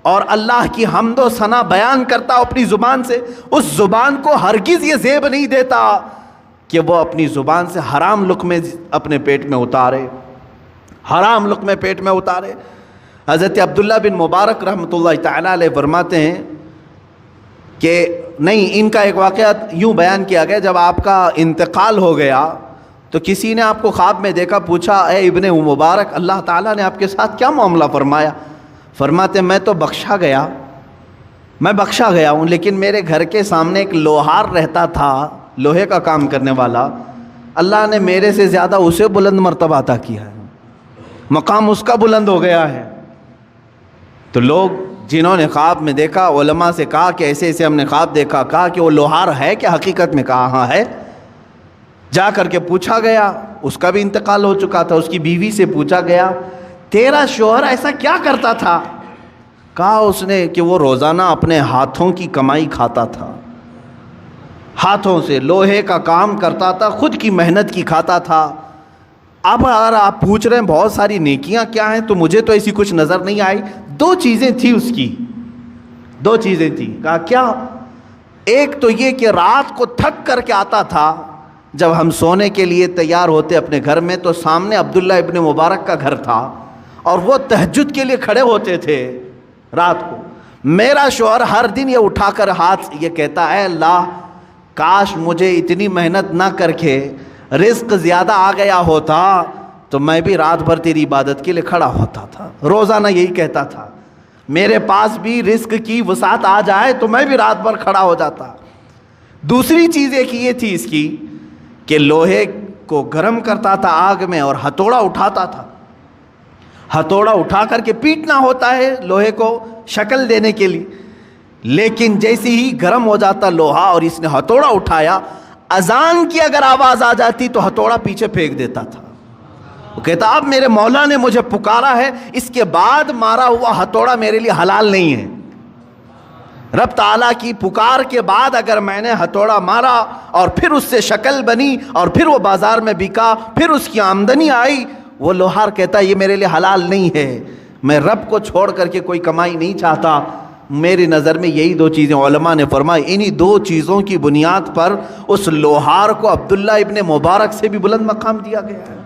اور اللہ کی حمد و ثنا بیان کرتا ہو اپنی زبان سے, اس زبان کو ہرگز یہ زیب نہیں دیتا کہ وہ اپنی زبان سے حرام لقمے اپنے پیٹ میں اتارے, حرام لقمے پیٹ میں اتارے. حضرت عبداللہ بن مبارک رحمۃ اللہ تعالیٰ علیہ فرماتے ہیں کہ نہیں, ان کا ایک واقعہ یوں بیان کیا گیا, جب آپ کا انتقال ہو گیا تو کسی نے آپ کو خواب میں دیکھا, پوچھا اے ابن مبارک اللہ تعالیٰ نے آپ کے ساتھ کیا معاملہ فرمایا؟ فرماتے میں تو بخشا گیا ہوں, لیکن میرے گھر کے سامنے ایک لوہار رہتا تھا, لوہے کا کام کرنے والا, اللہ نے میرے سے زیادہ اسے بلند مرتبہ عطا کیا ہے, مقام اس کا بلند ہو گیا ہے. تو لوگ جنہوں نے خواب میں دیکھا علماء سے کہا کہ ایسے ایسے ہم نے خواب دیکھا, کہا کہ وہ لوہار ہے کہ حقیقت میں؟ کہا ہاں ہے. جا کر کے پوچھا گیا, اس کا بھی انتقال ہو چکا تھا, اس کی بیوی سے پوچھا گیا تیرا شوہر ایسا کیا کرتا تھا؟ کہا اس نے کہ وہ روزانہ اپنے ہاتھوں کی کمائی کھاتا تھا, ہاتھوں سے لوہے کا کام کرتا تھا, خود کی محنت کی کھاتا تھا. اب اگر آپ پوچھ رہے ہیں بہت ساری نیکیاں کیا ہیں, تو مجھے تو ایسی کچھ نظر نہیں آئی. 2 چیزیں تھیں اس کی, 2 چیزیں تھیں. کہا کیا؟ ایک تو یہ کہ رات کو تھک کر کے آتا تھا, جب ہم سونے کے لیے تیار ہوتے اپنے گھر میں تو سامنے عبداللہ ابن مبارک کا گھر تھا اور وہ تہجد کے لیے کھڑے ہوتے تھے رات کو. میرا شوہر ہر دن یہ اٹھا کر ہاتھ یہ کہتا اے اللہ کاش مجھے اتنی محنت نہ کر کے رزق زیادہ آ گیا ہوتا تو میں بھی رات بھر تیری عبادت کے لیے کھڑا ہوتا تھا. روزانہ یہی کہتا تھا, میرے پاس بھی رزق کی وسعت آ جائے تو میں بھی رات بھر کھڑا ہو جاتا. دوسری چیز ایک یہ تھی اس کی کہ لوہے کو گرم کرتا تھا آگ میں اور ہتھوڑا اٹھاتا تھا, ہتھوڑا اٹھا کر کے پیٹنا ہوتا ہے لوہے کو شکل دینے کے لیے, لیکن جیسے ہی گرم ہو جاتا لوہا اور اس نے ہتھوڑا اٹھایا, اذان کی اگر آواز آ جاتی تو ہتھوڑا پیچھے پھینک دیتا تھا. وہ کہتا اب میرے مولا نے مجھے پکارا ہے, اس کے بعد مارا ہوا ہتھوڑا میرے لیے حلال نہیں ہے. رب تعالیٰ کی پکار کے بعد اگر میں نے ہتھوڑا مارا اور پھر اس سے شکل بنی اور پھر وہ بازار میں بکا, پھر اس کی آمدنی آئی, وہ لوہار کہتا یہ میرے لیے حلال نہیں ہے. میں رب کو چھوڑ کر کے کوئی کمائی نہیں چاہتا. میری نظر میں یہی 2 چیزیں علماء نے فرمائی, انہی 2 چیزوں کی بنیاد پر اس لوہار کو عبداللہ ابن مبارک سے بھی بلند مقام دیا گیا ہے.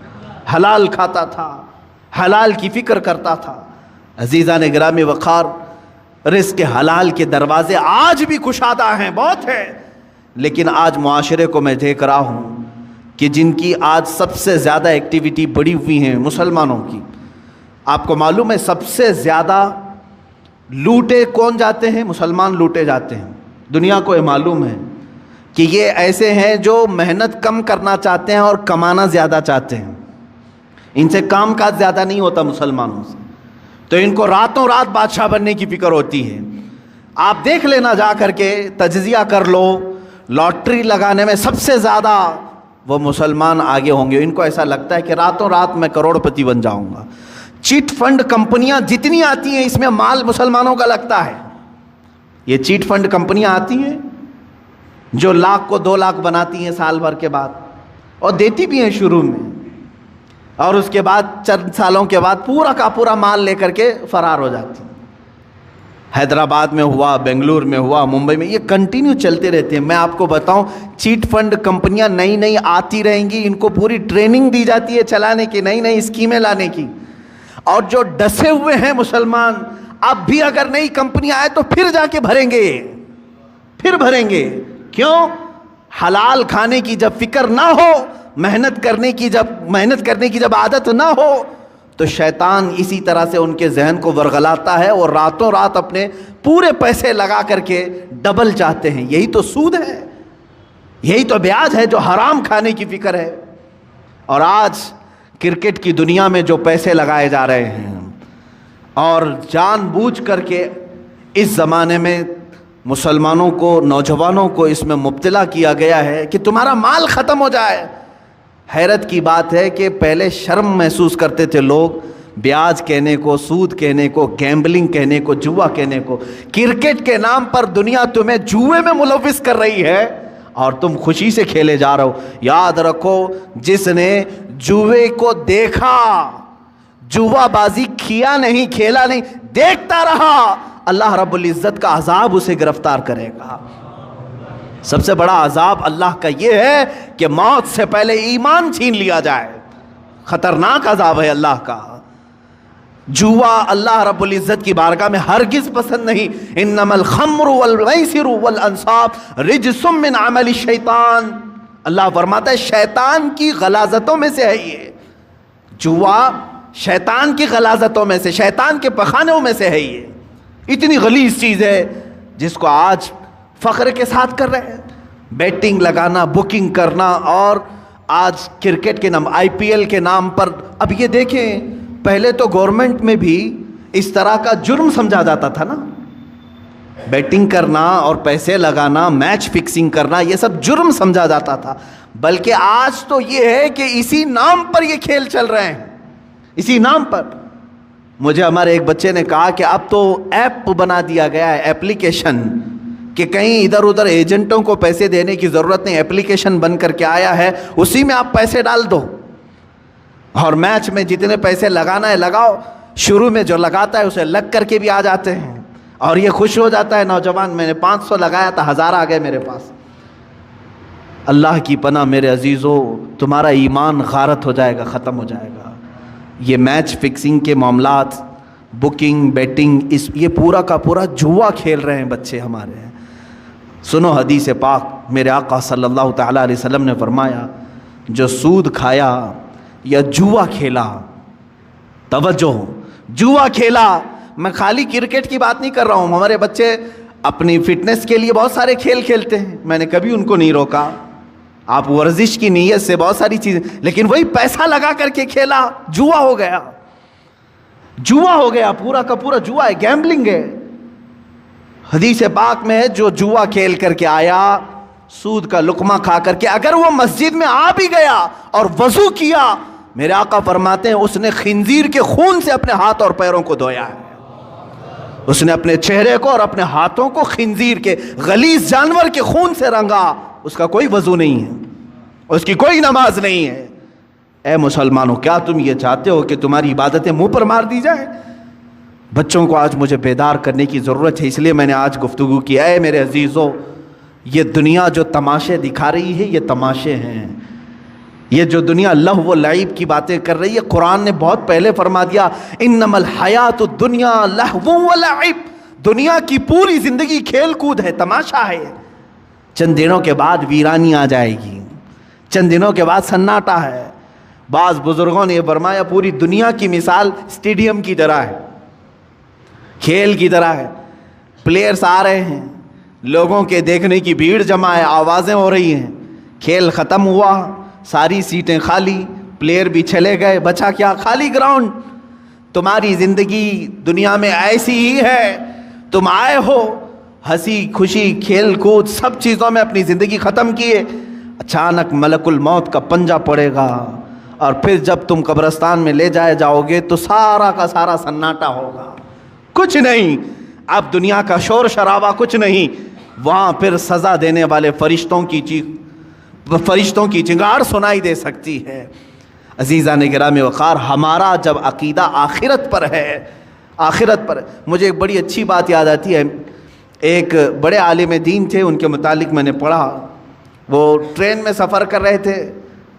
حلال کھاتا تھا, حلال کی فکر کرتا تھا. عزیزان گرامی وقار, رزق حلال کے دروازے آج بھی کشادہ ہیں, بہت ہیں, لیکن آج معاشرے کو میں دیکھ رہا ہوں کہ جن کی آج سب سے زیادہ ایکٹیویٹی بڑھی ہوئی ہیں مسلمانوں کی. آپ کو معلوم ہے سب سے زیادہ لوٹے کون جاتے ہیں؟ مسلمان لوٹے جاتے ہیں. دنیا کو یہ معلوم ہے کہ یہ ایسے ہیں جو محنت کم کرنا چاہتے ہیں اور کمانا زیادہ چاہتے ہیں. ان سے کام کاج زیادہ نہیں ہوتا مسلمانوں سے, تو ان کو راتوں رات بادشاہ بننے کی فکر ہوتی ہے. آپ دیکھ لینا جا کر کے, تجزیہ کر لو, لاٹری لگانے میں سب سے زیادہ وہ مسلمان آگے ہوں گے. ان کو ایسا لگتا ہے کہ راتوں رات میں کروڑ پتی بن جاؤں گا. چیٹ فنڈ کمپنیاں جتنی آتی ہیں اس میں مال مسلمانوں کا لگتا ہے. یہ چیٹ فنڈ کمپنیاں آتی ہیں جو 1 لاکھ کو 2 لاکھ بناتی ہیں سال بھر کے بعد, اور دیتی بھی ہیں شروع میں, اور اس کے بعد چند سالوں کے بعد پورا کا پورا مال لے کر کے فرار ہو جاتی ہیں. حیدرآباد میں ہوا, بنگلور میں ہوا, ممبئی میں, یہ کنٹینیو چلتے رہتے ہیں. میں آپ کو بتاؤں چیٹ فنڈ کمپنیاں نئی آتی رہیں گی, ان کو پوری ٹریننگ دی جاتی ہے چلانے کی, نئی اسکیمیں لانے کی. اور جو ڈسے ہوئے ہیں مسلمان، اب بھی اگر نئی کمپنی آئے تو پھر جا کے بھریں گے، پھر بھریں گے. کیوں؟ حلال کھانے کی جب فکر نہ ہو، محنت کرنے کی جب عادت نہ ہو، تو شیطان اسی طرح سے ان کے ذہن کو ورغلاتا ہے اور راتوں رات اپنے پورے پیسے لگا کر کے ڈبل چاہتے ہیں. یہی تو سود ہے، یہی تو بیاج ہے جو حرام کھانے کی فکر ہے. اور آج کرکٹ کی دنیا میں جو پیسے لگائے جا رہے ہیں، اور جان بوجھ کر کے اس زمانے میں مسلمانوں کو، نوجوانوں کو اس میں مبتلا کیا گیا ہے کہ تمہارا مال ختم ہو جائے. حیرت کی بات ہے کہ پہلے شرم محسوس کرتے تھے لوگ بیاج کہنے کو، سود کہنے کو، گیمبلنگ کہنے کو، جوا کہنے کو. کرکٹ کے نام پر دنیا تمہیں جوئے میں ملوث کر رہی ہے اور تم خوشی سے کھیلے جا رہے ہو. یاد رکھو، جس نے جوئے کو دیکھا، جوا بازی کیا نہیں، کھیلا نہیں، دیکھتا رہا، اللہ رب العزت کا عذاب اسے گرفتار کرے گا. سب سے بڑا عذاب اللہ کا یہ ہے کہ موت سے پہلے ایمان چھین لیا جائے. خطرناک عذاب ہے اللہ کا. جوا اللہ رب العزت کی بارگاہ میں ہرگز پسند نہیں. انما الخمر والمیسر والانصاب رجس من عمل الشیطان. اللہ فرماتا ہے شیطان کی غلاظتوں میں سے ہے یہ جوا، شیطان کی غلاظتوں میں سے، شیطان کے پخانوں میں سے ہے یہ. اتنی غلیظ چیز ہے جس کو آج فخر کے ساتھ کر رہے ہیں. بیٹنگ لگانا، بکنگ کرنا، اور آج کرکٹ کے نام، آئی پی ایل کے نام پر. اب یہ دیکھیں، پہلے تو گورنمنٹ میں بھی اس طرح کا جرم سمجھا جاتا تھا نا. بیٹنگ کرنا اور پیسے لگانا، میچ فکسنگ کرنا، یہ سب جرم سمجھا جاتا تھا. بلکہ آج تو یہ ہے کہ اسی نام پر یہ کھیل چل رہے ہیں، اسی نام پر. مجھے ہمارے ایک بچے نے کہا کہ اب تو ایپ بنا دیا گیا ہے، ایپلیکیشن، کہ کہیں ادھر ادھر ایجنٹوں کو پیسے دینے کی ضرورت نہیں. ایپلیکیشن بن کر کے آیا ہے، اسی میں آپ پیسے ڈال دو اور میچ میں جتنے پیسے لگانا ہے لگاؤ. شروع میں جو لگاتا ہے اسے لگ کر کے بھی آ جاتے ہیں اور یہ خوش ہو جاتا ہے نوجوان. میں نے 500 لگایا تھا، 1000 آ گئے میرے پاس. اللہ کی پناہ میرے عزیزو، تمہارا ایمان غارت ہو جائے گا، ختم ہو جائے گا. یہ میچ فکسنگ کے معاملات، بکنگ، بیٹنگ، یہ پورا کا پورا جوا کھیل رہے ہیں بچے ہمارے. سنو حدیث پاک، میرے آقا صلی اللہ تعالیٰ علیہ وسلم نے فرمایا، جو سود کھایا یا جوا کھیلا، توجہ، جوا کھیلا. میں خالی کرکٹ کی بات نہیں کر رہا ہوں. ہمارے بچے اپنی فٹنس کے لیے بہت سارے کھیل کھیلتے ہیں، میں نے کبھی ان کو نہیں روکا. آپ ورزش کی نیت سے بہت ساری چیزیں، لیکن وہی پیسہ لگا کر کے کھیلا، جوا ہو گیا. جوا ہو گیا، پورا کا پورا جوا ہے، گیمبلنگ ہے. حدیث پاک میں ہے جو جوا کھیل کر کے آیا، سود کا لقمہ کھا کر کے، اگر وہ مسجد میں آ بھی گیا اور وضو کیا، میرے آقا فرماتے ہیں اس نے خنزیر کے خون سے اپنے ہاتھ اور پیروں کو دھویا ہے. اس نے اپنے چہرے کو اور اپنے ہاتھوں کو خنزیر کے، غلیظ جانور کے خون سے رنگا. اس کا کوئی وضو نہیں ہے، اس کی کوئی نماز نہیں ہے. اے مسلمانوں، کیا تم یہ چاہتے ہو کہ تمہاری عبادتیں منہ پر مار دی جائیں؟ بچوں کو آج مجھے بیدار کرنے کی ضرورت ہے، اس لیے میں نے آج گفتگو کی. اے میرے عزیزو، یہ دنیا جو تماشے دکھا رہی ہے، یہ تماشے ہیں. یہ جو دنیا لہو و لعب کی باتیں کر رہی ہے، قرآن نے بہت پہلے فرما دیا، انما الحیات الدنیا لہو و لعب. دنیا کی پوری زندگی کھیل کود ہے، تماشا ہے. چند دنوں کے بعد ویرانی آ جائے گی، چند دنوں کے بعد سناٹا ہے. بعض بزرگوں نے یہ فرمایا پوری دنیا کی مثال اسٹیڈیم کی طرح ہے، کھیل کی طرح ہے. پلیئرز آ رہے ہیں، لوگوں کے دیکھنے کی بھیڑ جمع ہے، آوازیں ہو رہی ہیں. کھیل ختم ہوا، ساری سیٹیں خالی، پلیئر بھی چلے گئے، بچا کیا؟ خالی گراؤنڈ. تمہاری زندگی دنیا میں ایسی ہی ہے. تم آئے ہو، ہنسی خوشی کھیل کود سب چیزوں میں اپنی زندگی ختم کیے. اچانک ملک الموت کا پنجہ پڑے گا اور پھر جب تم قبرستان میں لے جائے جاؤ گے تو سارا کا سارا سناٹا ہوگا، کچھ نہیں. اب دنیا کا شور شرابہ کچھ نہیں. وہاں پھر سزا دینے والے فرشتوں کی چنگار سنائی دے سکتی ہے. عزیزان گرامی وقار، ہمارا جب عقیدہ آخرت پر ہے، آخرت پر، مجھے ایک بڑی اچھی بات یاد آتی ہے. ایک بڑے عالم دین تھے، ان کے متعلق میں نے پڑھا. وہ ٹرین میں سفر کر رہے تھے،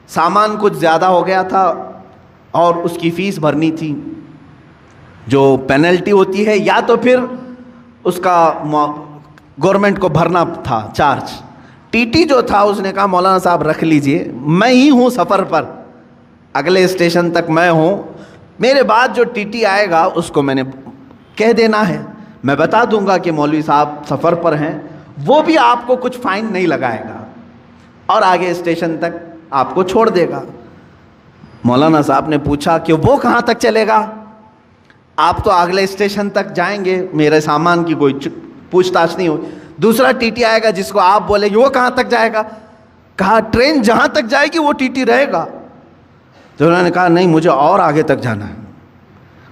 سامان کچھ زیادہ ہو گیا تھا اور اس کی فیس بھرنی تھی. جو پینلٹی ہوتی ہے یا تو پھر اس کا گورنمنٹ کو بھرنا تھا چارج. ٹی ٹی جو تھا اس نے کہا مولانا صاحب رکھ لیجئے, میں ہی ہوں سفر پر, اگلے اسٹیشن تک میں ہوں, میرے بعد جو ٹی ٹی آئے گا اس کو میں نے کہہ دینا ہے, میں بتا دوں گا کہ مولوی صاحب سفر پر ہیں, وہ بھی آپ کو کچھ فائن نہیں لگائے گا اور آگے اسٹیشن تک آپ کو چھوڑ دے گا. مولانا صاحب نے پوچھا کہ وہ کہاں تک چلے گا؟ آپ تو اگلے اسٹیشن تک جائیں گے, میرے سامان کی کوئی پوچھ تاچھ نہیں ہوئی. دوسرا ٹی ٹی آئے گا جس کو آپ بولے گے وہ کہاں تک جائے گا؟ کہا ٹرین جہاں تک جائے گی وہ ٹی ٹی رہے گا. تو انہوں نے کہا نہیں, مجھے اور آگے تک جانا ہے,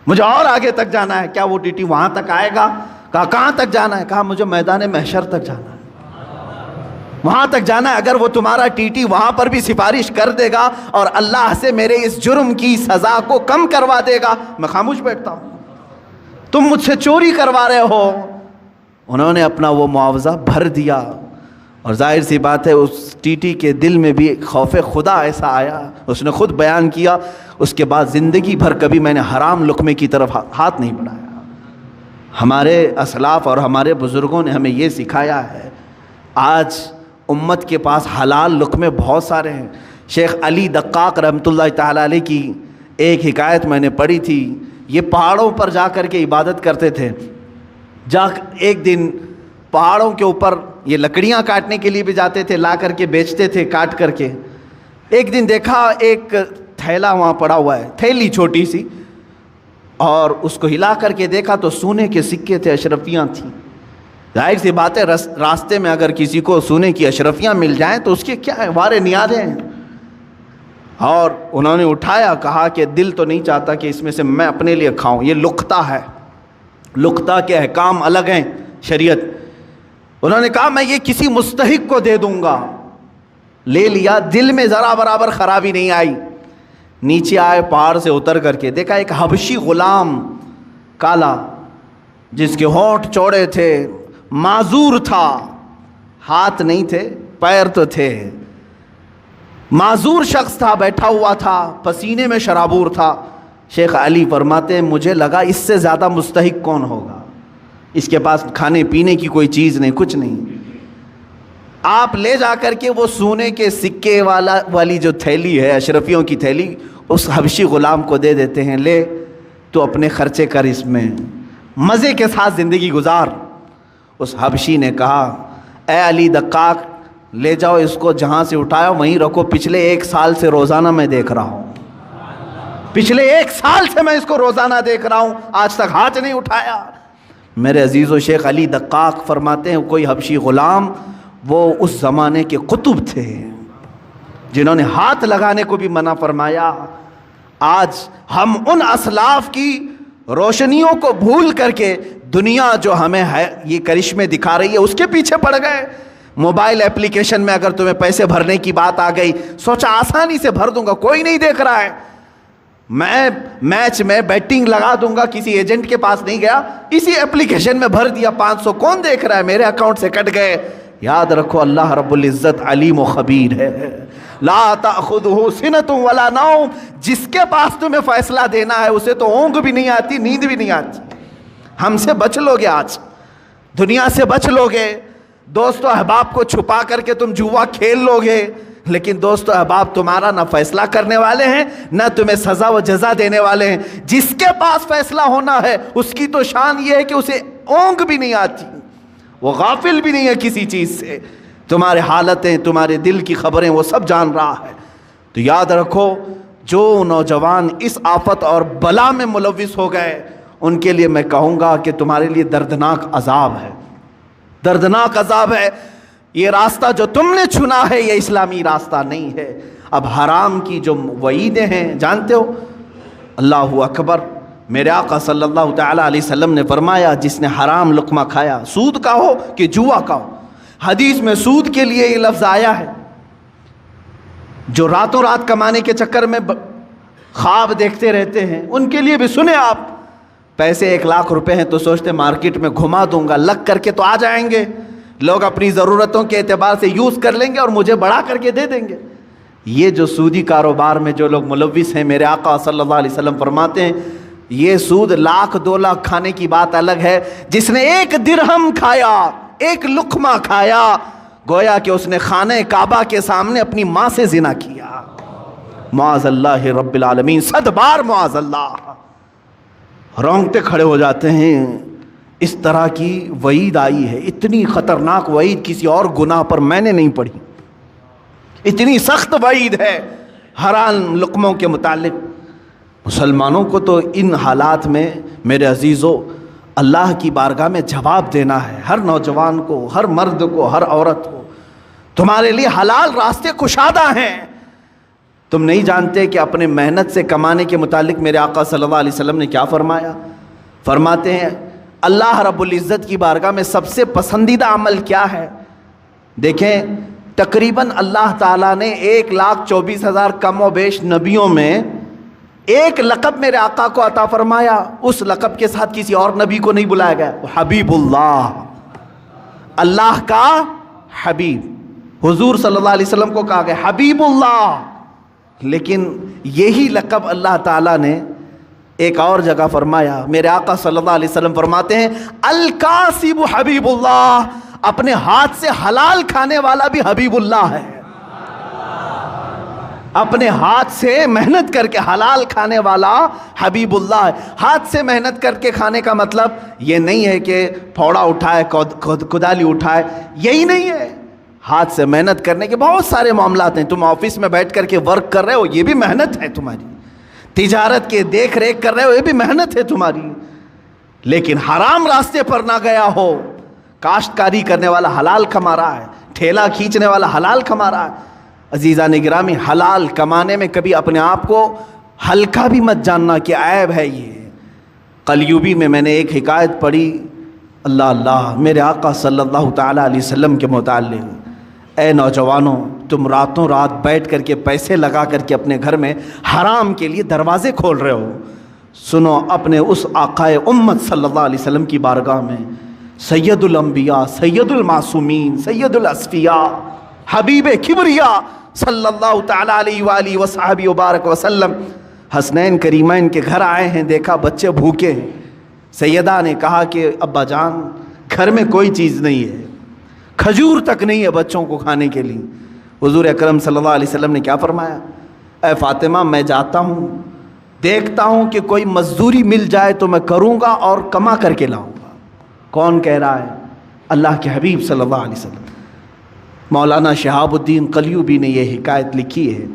مجھے اور آگے تک جانا ہے. کیا وہ ٹی ٹی وہاں تک آئے گا؟ کہا کہاں تک جانا ہے؟ کہا مجھے میدان محشر تک جانا ہے, وہاں تک جانا ہے. اگر وہ تمہارا ٹی ٹی وہاں پر بھی سفارش کر دے گا اور اللہ سے میرے اس جرم کی سزا کو کم کروا دے گا, میں خاموش بیٹھتا ہوں. تم مجھ سے چوری کروا رہے ہو. انہوں نے اپنا وہ معاوضہ بھر دیا, اور ظاہر سی بات ہے اس ٹی ٹی کے دل میں بھی خوف خدا ایسا آیا, اس نے خود بیان کیا, اس کے بعد زندگی بھر کبھی میں نے حرام لقمے کی طرف ہاتھ نہیں بڑھایا. ہمارے اسلاف اور ہمارے بزرگوں نے ہمیں یہ سکھایا ہے. آج امت کے پاس حلال لقمے بہت سارے ہیں. شیخ علی دقاق رحمۃ اللہ تعالیٰ علیہ کی ایک حکایت میں نے پڑھی تھی. یہ پہاڑوں پر جا کر کے عبادت کرتے تھے. ایک دن پہاڑوں کے اوپر یہ لکڑیاں کاٹنے کے لیے بھی جاتے تھے, لا کر کے بیچتے تھے کاٹ کر کے. ایک دن دیکھا ایک تھیلا وہاں پڑا ہوا ہے, تھیلی چھوٹی سی, اور اس کو ہلا کر کے دیکھا تو سونے کے سکے تھے, اشرفیاں تھیں. ظاہر سی بات ہے راستے میں اگر کسی کو سونے کی اشرفیاں مل جائیں تو اس کے کیا ہے, وارے نیازیں ہیں. اور انہوں نے اٹھایا, کہا کہ دل تو نہیں چاہتا کہ اس میں سے میں اپنے لیے کھاؤں, یہ لقطہ ہے, لقطہ کے احکام الگ ہیں شریعت. انہوں نے کہا میں یہ کسی مستحق کو دے دوں گا. لے لیا, دل میں ذرا برابر خرابی نہیں آئی. نیچے آئے, پہاڑ سے اتر کر کے دیکھا ایک حبشی غلام کالا, جس کے ہونٹ چوڑے تھے, معذور تھا, ہاتھ نہیں تھے پیر تو تھے, معذور شخص تھا, بیٹھا ہوا تھا, پسینے میں شرابور تھا. شیخ علی فرماتے ہیں مجھے لگا اس سے زیادہ مستحق کون ہوگا, اس کے پاس کھانے پینے کی کوئی چیز نہیں, کچھ نہیں. آپ لے جا کر کے وہ سونے کے سکے والی جو تھیلی ہے, اشرفیوں کی تھیلی, اس حبشی غلام کو دے دیتے ہیں, لے تو اپنے خرچے کر, اس میں مزے کے ساتھ زندگی گزار. اس حبشی نے کہا اے علی دقاق, لے جاؤ اس کو, جہاں سے اٹھایا وہیں رکھو, پچھلے 1 سال سے روزانہ میں دیکھ رہا ہوں, پچھلے 1 سال سے میں اس کو روزانہ دیکھ رہا ہوں, آج تک ہاتھ نہیں اٹھایا. میرے عزیز و شیخ علی دقاق فرماتے ہیں کوئی حبشی غلام وہ اس زمانے کے قطب تھے جنہوں نے ہاتھ لگانے کو بھی منع فرمایا. آج ہم ان اسلاف کی روشنیوں کو بھول کر کے دنیا جو ہمیں ہے یہ کرشمے دکھا رہی ہے اس کے پیچھے پڑ گئے. موبائل اپلیکیشن میں اگر تمہیں پیسے بھرنے کی بات آ گئی, سوچا آسانی سے بھر دوں گا, کوئی نہیں دیکھ رہا ہے, میں میچ میں بیٹنگ لگا دوں گا, کسی ایجنٹ کے پاس نہیں گیا, اسی اپلیکیشن میں بھر دیا, 500 کون دیکھ رہا ہے, میرے اکاؤنٹ سے کٹ گئے. یاد رکھو اللہ رب العزت علیم و خبیر ہے. لا تأخذہ سنۃ ولا نوم, جس کے پاس تمہیں فیصلہ دینا ہے اسے تو اونگ بھی نہیں آتی, نیند بھی نہیں آتی. ہم سے بچ لو گے, آج دنیا سے بچ لو گے, دوست و احباب کو چھپا کر کے تم جوا کھیل لو گے, لیکن دوست و احباب تمہارا نہ فیصلہ کرنے والے ہیں نہ تمہیں سزا و جزا دینے والے ہیں. جس کے پاس فیصلہ ہونا ہے اس کی تو شان یہ ہے کہ اسے اونگ بھی نہیں آتی, وہ غافل بھی نہیں ہے کسی چیز سے, تمہارے حالتیں, تمہارے دل کی خبریں وہ سب جان رہا ہے. تو یاد رکھو جو نوجوان اس آفت اور بلا میں ملوث ہو گئے ان کے لیے میں کہوں گا کہ تمہارے لیے دردناک عذاب ہے, دردناک عذاب ہے. یہ راستہ جو تم نے چنا ہے یہ اسلامی راستہ نہیں ہے. اب حرام کی جو وعیدیں ہیں جانتے ہو, اللہ اکبر, میرے آقا صلی اللہ تعالیٰ علیہ وسلم نے فرمایا جس نے حرام لقمہ کھایا, سود کا ہو کہ جوا کا ہو, حدیث میں سود کے لیے یہ لفظ آیا ہے, جو راتوں رات کمانے کے چکر میں خواب دیکھتے رہتے ہیں ان کے لیے بھی سنے آپ. پیسے 1 لاکھ روپے ہیں تو سوچتے مارکیٹ میں گھما دوں گا, لگ کر کے تو آ جائیں گے, لوگ اپنی ضرورتوں کے اعتبار سے یوز کر لیں گے اور مجھے بڑھا کر کے دے دیں گے. یہ جو سودی کاروبار میں جو لوگ ملوث ہیں, میرے آقا صلی اللہ علیہ وسلم فرماتے ہیں یہ سود 1,00,000-2,00,000 کھانے کی بات الگ ہے، جس نے 1 درہم کھایا، 1 لقمہ کھایا، گویا کہ اس نے خانہ کعبہ کے سامنے اپنی ماں سے زنا کیا۔ معاذ اللہ رب العالمین، 100 بار معاذ اللہ۔ رونگٹے کھڑے ہو جاتے ہیں، اس طرح کی وعید آئی ہے، اتنی خطرناک وعید کسی اور گناہ پر میں نے نہیں پڑھی، اتنی سخت وعید ہے حرام لقموں کے متعلق۔ مسلمانوں کو تو ان حالات میں میرے عزیزو اللہ کی بارگاہ میں جواب دینا ہے، ہر نوجوان کو، ہر مرد کو، ہر عورت کو۔ تمہارے لیے حلال راستے کشادہ ہیں، تم نہیں جانتے کہ اپنے محنت سے کمانے کے متعلق میرے آقا صلی اللہ علیہ وسلم نے کیا فرمایا؟ فرماتے ہیں اللہ رب العزت کی بارگاہ میں سب سے پسندیدہ عمل کیا ہے؟ دیکھیں تقریباً اللہ تعالیٰ نے 1,24,000 کم و بیش نبیوں میں ایک لقب میرے آقا کو عطا فرمایا، اس لقب کے ساتھ کسی اور نبی کو نہیں بلایا گیا، حبیب اللہ، اللہ کا حبیب۔ حضور صلی اللہ علیہ وسلم کو کہا گیا حبیب اللہ، لیکن یہی لقب اللہ تعالیٰ نے ایک اور جگہ فرمایا۔ میرے آقا صلی اللہ علیہ وسلم فرماتے ہیں الکاسب حبیب اللہ، اپنے ہاتھ سے حلال کھانے والا بھی حبیب اللہ ہے۔ اپنے ہاتھ سے محنت کر کے حلال کھانے والا حبیب اللہ ہے۔ ہاتھ سے محنت کر کے کھانے کا مطلب یہ نہیں ہے کہ پھوڑا اٹھائے، کدالی اٹھائے، یہی نہیں ہے۔ ہاتھ سے محنت کرنے کے بہت سارے معاملات ہیں۔ تم آفس میں بیٹھ کر کے ورک کر رہے ہو، یہ بھی محنت ہے تمہاری۔ تجارت کے دیکھ ریکھ کر رہے ہو، یہ بھی محنت ہے تمہاری۔ لیکن حرام راستے پر نہ گیا ہو، کاشتکاری کرنے والا حلال کما رہا ہے، ٹھیلا کھینچنے والا حلال کما رہا ہے۔ عزیزان گرامی، حلال کمانے میں کبھی اپنے آپ کو ہلکا بھی مت جاننا کہ عیب ہے یہ۔ قلیوبی میں نے ایک حکایت پڑھی، اللہ اللہ، میرے آقا صلی اللہ تعالیٰ علیہ وسلم کے متعلق۔ اے نوجوانوں، تم راتوں رات بیٹھ کر کے پیسے لگا کر کے اپنے گھر میں حرام کے لیے دروازے کھول رہے ہو۔ سنو اپنے اس آقائے امت صلی اللہ علیہ وسلم کی بارگاہ میں، سید الانبیاء، سید المعصومین، سید الاصفیاء، حبیب کبریا صلی اللہ تعالیٰ علیہ وآلہ وصحبہ وبارک وسلم حسنین کریمین کے گھر آئے ہیں، دیکھا بچے بھوکے ہیں۔ سیدہ نے کہا کہ ابا جان گھر میں کوئی چیز نہیں ہے، کھجور تک نہیں ہے بچوں کو کھانے کے لیے۔ حضور اکرم صلی اللہ علیہ وسلم نے کیا فرمایا؟ اے فاطمہ، میں جاتا ہوں، دیکھتا ہوں کہ کوئی مزدوری مل جائے تو میں کروں گا اور کما کر کے لاؤں گا۔ کون کہہ رہا ہے؟ اللہ کے حبیب صلی اللہ علیہ وسلم۔ مولانا شہاب الدین قلیوبی نے یہ حکایت لکھی ہے،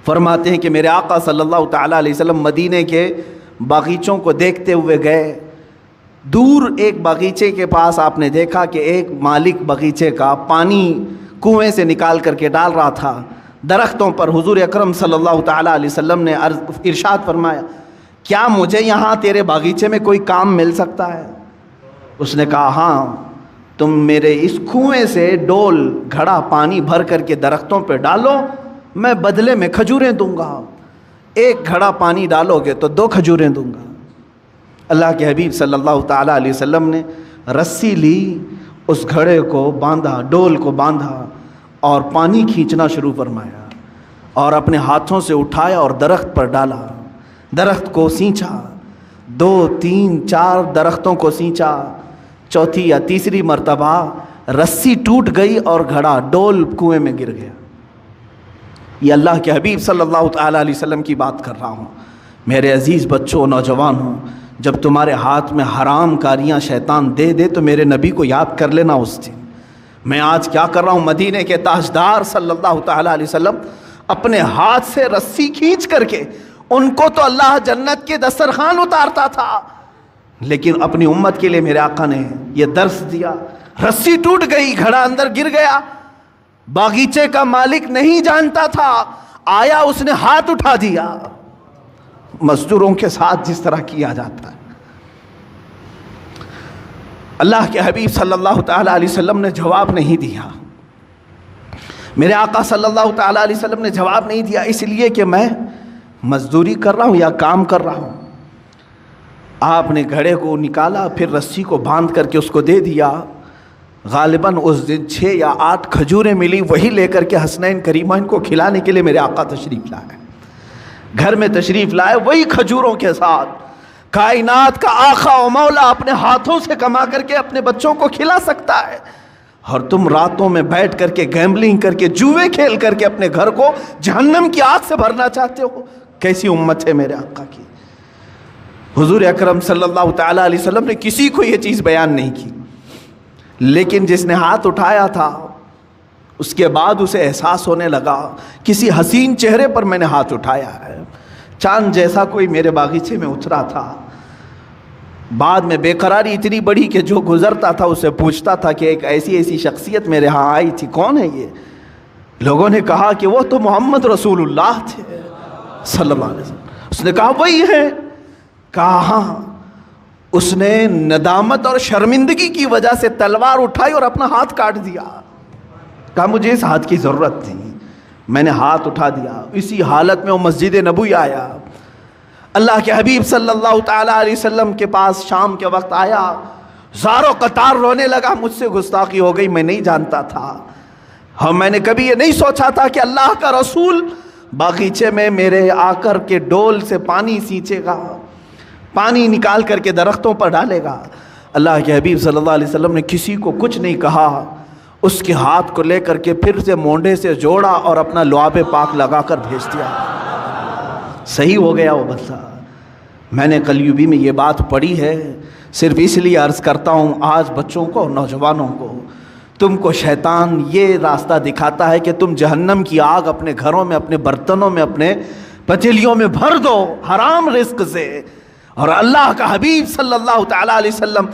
فرماتے ہیں کہ میرے آقا صلی اللہ تعالیٰ علیہ وسلم مدینے کے باغیچوں کو دیکھتے ہوئے گئے۔ دور ایک باغیچے کے پاس آپ نے دیکھا کہ ایک مالک باغیچے کا پانی کنویں سے نکال کر کے ڈال رہا تھا درختوں پر۔ حضور اکرم صلی اللہ تعالیٰ علیہ وسلم نے ارشاد فرمایا، کیا مجھے یہاں تیرے باغیچے میں کوئی کام مل سکتا ہے؟ اس نے کہا ہاں، تم میرے اس کنویں سے ڈول گھڑا پانی بھر کر کے درختوں پہ ڈالو، میں بدلے میں کھجوریں دوں گا۔ 1 گھڑا پانی ڈالو گے تو 2 کھجوریں دوں گا۔ اللہ کے حبیب صلی اللہ تعالیٰ علیہ وسلم نے رسی لی، اس گھڑے کو باندھا، ڈول کو باندھا اور پانی کھینچنا شروع فرمایا، اور اپنے ہاتھوں سے اٹھایا اور درخت پر ڈالا، درخت کو سینچا، 2 3 4 درختوں کو سینچا، چوتھی یا تیسری مرتبہ رسی ٹوٹ گئی اور گھڑا ڈول کنویں میں گر گیا۔ یہ اللہ کے حبیب صلی اللہ تعالیٰ علیہ وسلم کی بات کر رہا ہوں۔ میرے عزیز بچوں، نوجوانوں، جب تمہارے ہاتھ میں حرام کاریاں شیطان دے دے تو میرے نبی کو یاد کر لینا اس دن۔ میں آج کیا کر رہا ہوں؟ مدینے کے تاجدار صلی اللہ تعالیٰ علیہ وسلم اپنے ہاتھ سے رسی کھینچ کر کے، ان کو تو اللہ جنت کے دسترخوان اتارتا تھا، لیکن اپنی امت کے لیے میرے آقا نے یہ درس دیا۔ رسی ٹوٹ گئی، گھڑا اندر گر گیا، باغیچے کا مالک نہیں جانتا تھا، آیا اس نے ہاتھ اٹھا دیا، مزدوروں کے ساتھ جس طرح کیا جاتا ہے۔ اللہ کے حبیب صلی اللہ تعالیٰ علیہ وسلم نے جواب نہیں دیا، میرے آقا صلی اللہ تعالیٰ علیہ وسلم نے جواب نہیں دیا، اس لیے کہ میں مزدوری کر رہا ہوں یا کام کر رہا ہوں۔ آپ نے گھڑے کو نکالا، پھر رسی کو باندھ کر کے اس کو دے دیا۔ غالباً اس دن 6 یا 8 کھجوریں ملی، وہی لے کر کے حسنین کریمین کو کھلانے کے لیے میرے آقا تشریف لائے، گھر میں تشریف لائے، وہی کھجوروں کے ساتھ کائنات کا آقا و مولا اپنے ہاتھوں سے کما کر کے اپنے بچوں کو کھلا سکتا ہے، اور تم راتوں میں بیٹھ کر کے گیمبلنگ کر کے جوئے کھیل کر کے اپنے گھر کو جہنم کی آگ سے بھرنا چاہتے ہو۔ کیسی امت ہے میرے آقا کی۔ حضور اکرم صلی اللہ تعالیٰ علیہ وسلم نے کسی کو یہ چیز بیان نہیں کی، لیکن جس نے ہاتھ اٹھایا تھا اس کے بعد اسے احساس ہونے لگا کسی حسین چہرے پر میں نے ہاتھ اٹھایا ہے، چاند جیسا کوئی میرے باغیچے میں اترا تھا۔ بعد میں بے قراری اتنی بڑی کہ جو گزرتا تھا اسے پوچھتا تھا کہ ایک ایسی شخصیت میرے ہاں آئی تھی، کون ہے یہ؟ لوگوں نے کہا کہ وہ تو محمد رسول اللہ تھے صلی اللہ علیہ وسلم۔ اس نے کہا وہی ہے؟ کہا ہاں۔ اس نے ندامت اور شرمندگی کی وجہ سے تلوار اٹھائی اور اپنا ہاتھ کاٹ دیا۔ کہا مجھے اس ہاتھ کی ضرورت تھی، میں نے ہاتھ اٹھا دیا۔ اسی حالت میں وہ مسجد نبوی آیا، اللہ کے حبیب صلی اللہ تعالیٰ علیہ وسلم کے پاس شام کے وقت آیا، زار و قطار رونے لگا، مجھ سے گستاخی ہو گئی، میں نہیں جانتا تھا، اور میں نے کبھی یہ نہیں سوچا تھا کہ اللہ کا رسول باغیچے میں میرے آ کر کے ڈول سے پانی سینچے گا، پانی نکال کر کے درختوں پر ڈالے گا۔ اللہ کے حبیب صلی اللہ علیہ وسلم نے کسی کو کچھ نہیں کہا، اس کے ہاتھ کو لے کر کے پھر سے مونڈے سے جوڑا اور اپنا لعاب پاک لگا کر بھیج دیا۔ صحیح ہو گیا وہ بندہ۔ میں نے قلیوبی میں یہ بات پڑھی ہے، صرف اس لیے عرض کرتا ہوں آج بچوں کو اور نوجوانوں کو، تم کو شیطان یہ راستہ دکھاتا ہے کہ تم جہنم کی آگ اپنے گھروں میں، اپنے برتنوں میں، اپنے پتیلیوں میں بھر دو حرام رزق سے، اور اللہ کا حبیب صلی اللہ تعالیٰ علیہ وسلم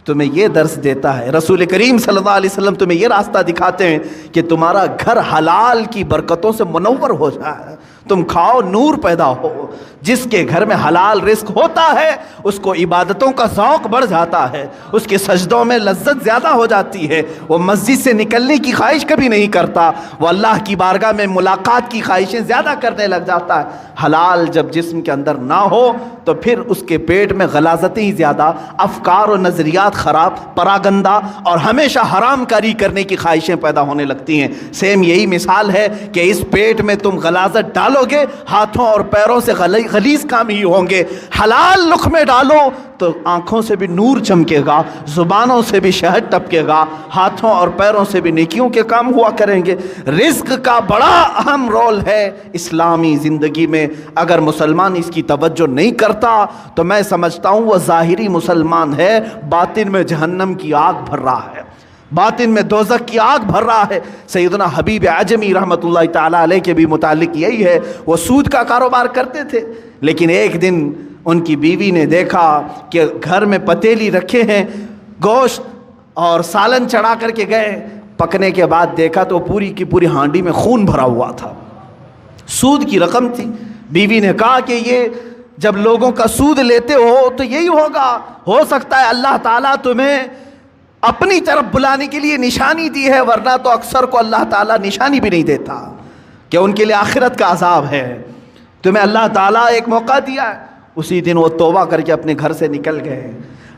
تمہیں یہ درس دیتا ہے، رسول کریم صلی اللہ علیہ وسلم تمہیں یہ راستہ دکھاتے ہیں کہ تمہارا گھر حلال کی برکتوں سے منور ہو جائے، تم کھاؤ نور پیدا ہو۔ جس کے گھر میں حلال رزق ہوتا ہے اس کو عبادتوں کا ذوق بڑھ جاتا ہے، اس کے سجدوں میں لذت زیادہ ہو جاتی ہے، وہ مسجد سے نکلنے کی خواہش کبھی نہیں کرتا، وہ اللہ کی بارگاہ میں ملاقات کی خواہشیں زیادہ کرنے لگ جاتا ہے۔ حلال جب جسم کے اندر نہ ہو تو پھر اس کے پیٹ میں غلاظتیں ہی زیادہ، افکار و نظریات خراب، پراگندہ اور ہمیشہ حرام کاری کرنے کی خواہشیں پیدا ہونے لگتی ہیں۔ سیم یہی مثال ہے کہ اس پیٹ میں تم غلاظت ڈالو گے، ہاتھوں اور پیروں سے غلیظ کام ہی ہوں گے۔ حلال لقمے ڈالو تو آنکھوں سے بھی نور چمکے گا، زبانوں سے بھی شہد ٹپکے گا، ہاتھوں اور پیروں سے بھی نیکیوں کے کام ہوا کریں گے۔ رزق کا بڑا اہم رول ہے اسلامی زندگی میں، اگر مسلمان اس کی توجہ نہیں کرتا تو میں سمجھتا ہوں وہ ظاہری مسلمان ہے، باطن میں جہنم کی آگ بھر رہا ہے، باطن میں دوزخ کی آگ بھر رہا ہے۔ سیدنا حبیب اعجمی رحمۃ اللہ تعالیٰ علیہ کے بھی متعلق یہی ہے، وہ سود کا کاروبار کرتے تھے، لیکن ایک دن ان کی بیوی نے دیکھا کہ گھر میں پتیلی رکھے ہیں، گوشت اور سالن چڑھا کر کے گئے، پکنے کے بعد دیکھا تو پوری کی پوری ہانڈی میں خون بھرا ہوا تھا، سود کی رقم تھی۔ بیوی نے کہا کہ یہ جب لوگوں کا سود لیتے ہو تو یہی ہوگا، ہو سکتا ہے اللہ تعالیٰ تمہیں اپنی طرف بلانے کے لیے نشانی دی ہے، ورنہ تو اکثر کو اللہ تعالیٰ نشانی بھی نہیں دیتا کہ ان کے لیے آخرت کا عذاب ہے۔ تمہیں اللہ تعالیٰ ایک موقع دیا ہے۔ اسی دن وہ توبہ کر کے اپنے گھر سے نکل گئے۔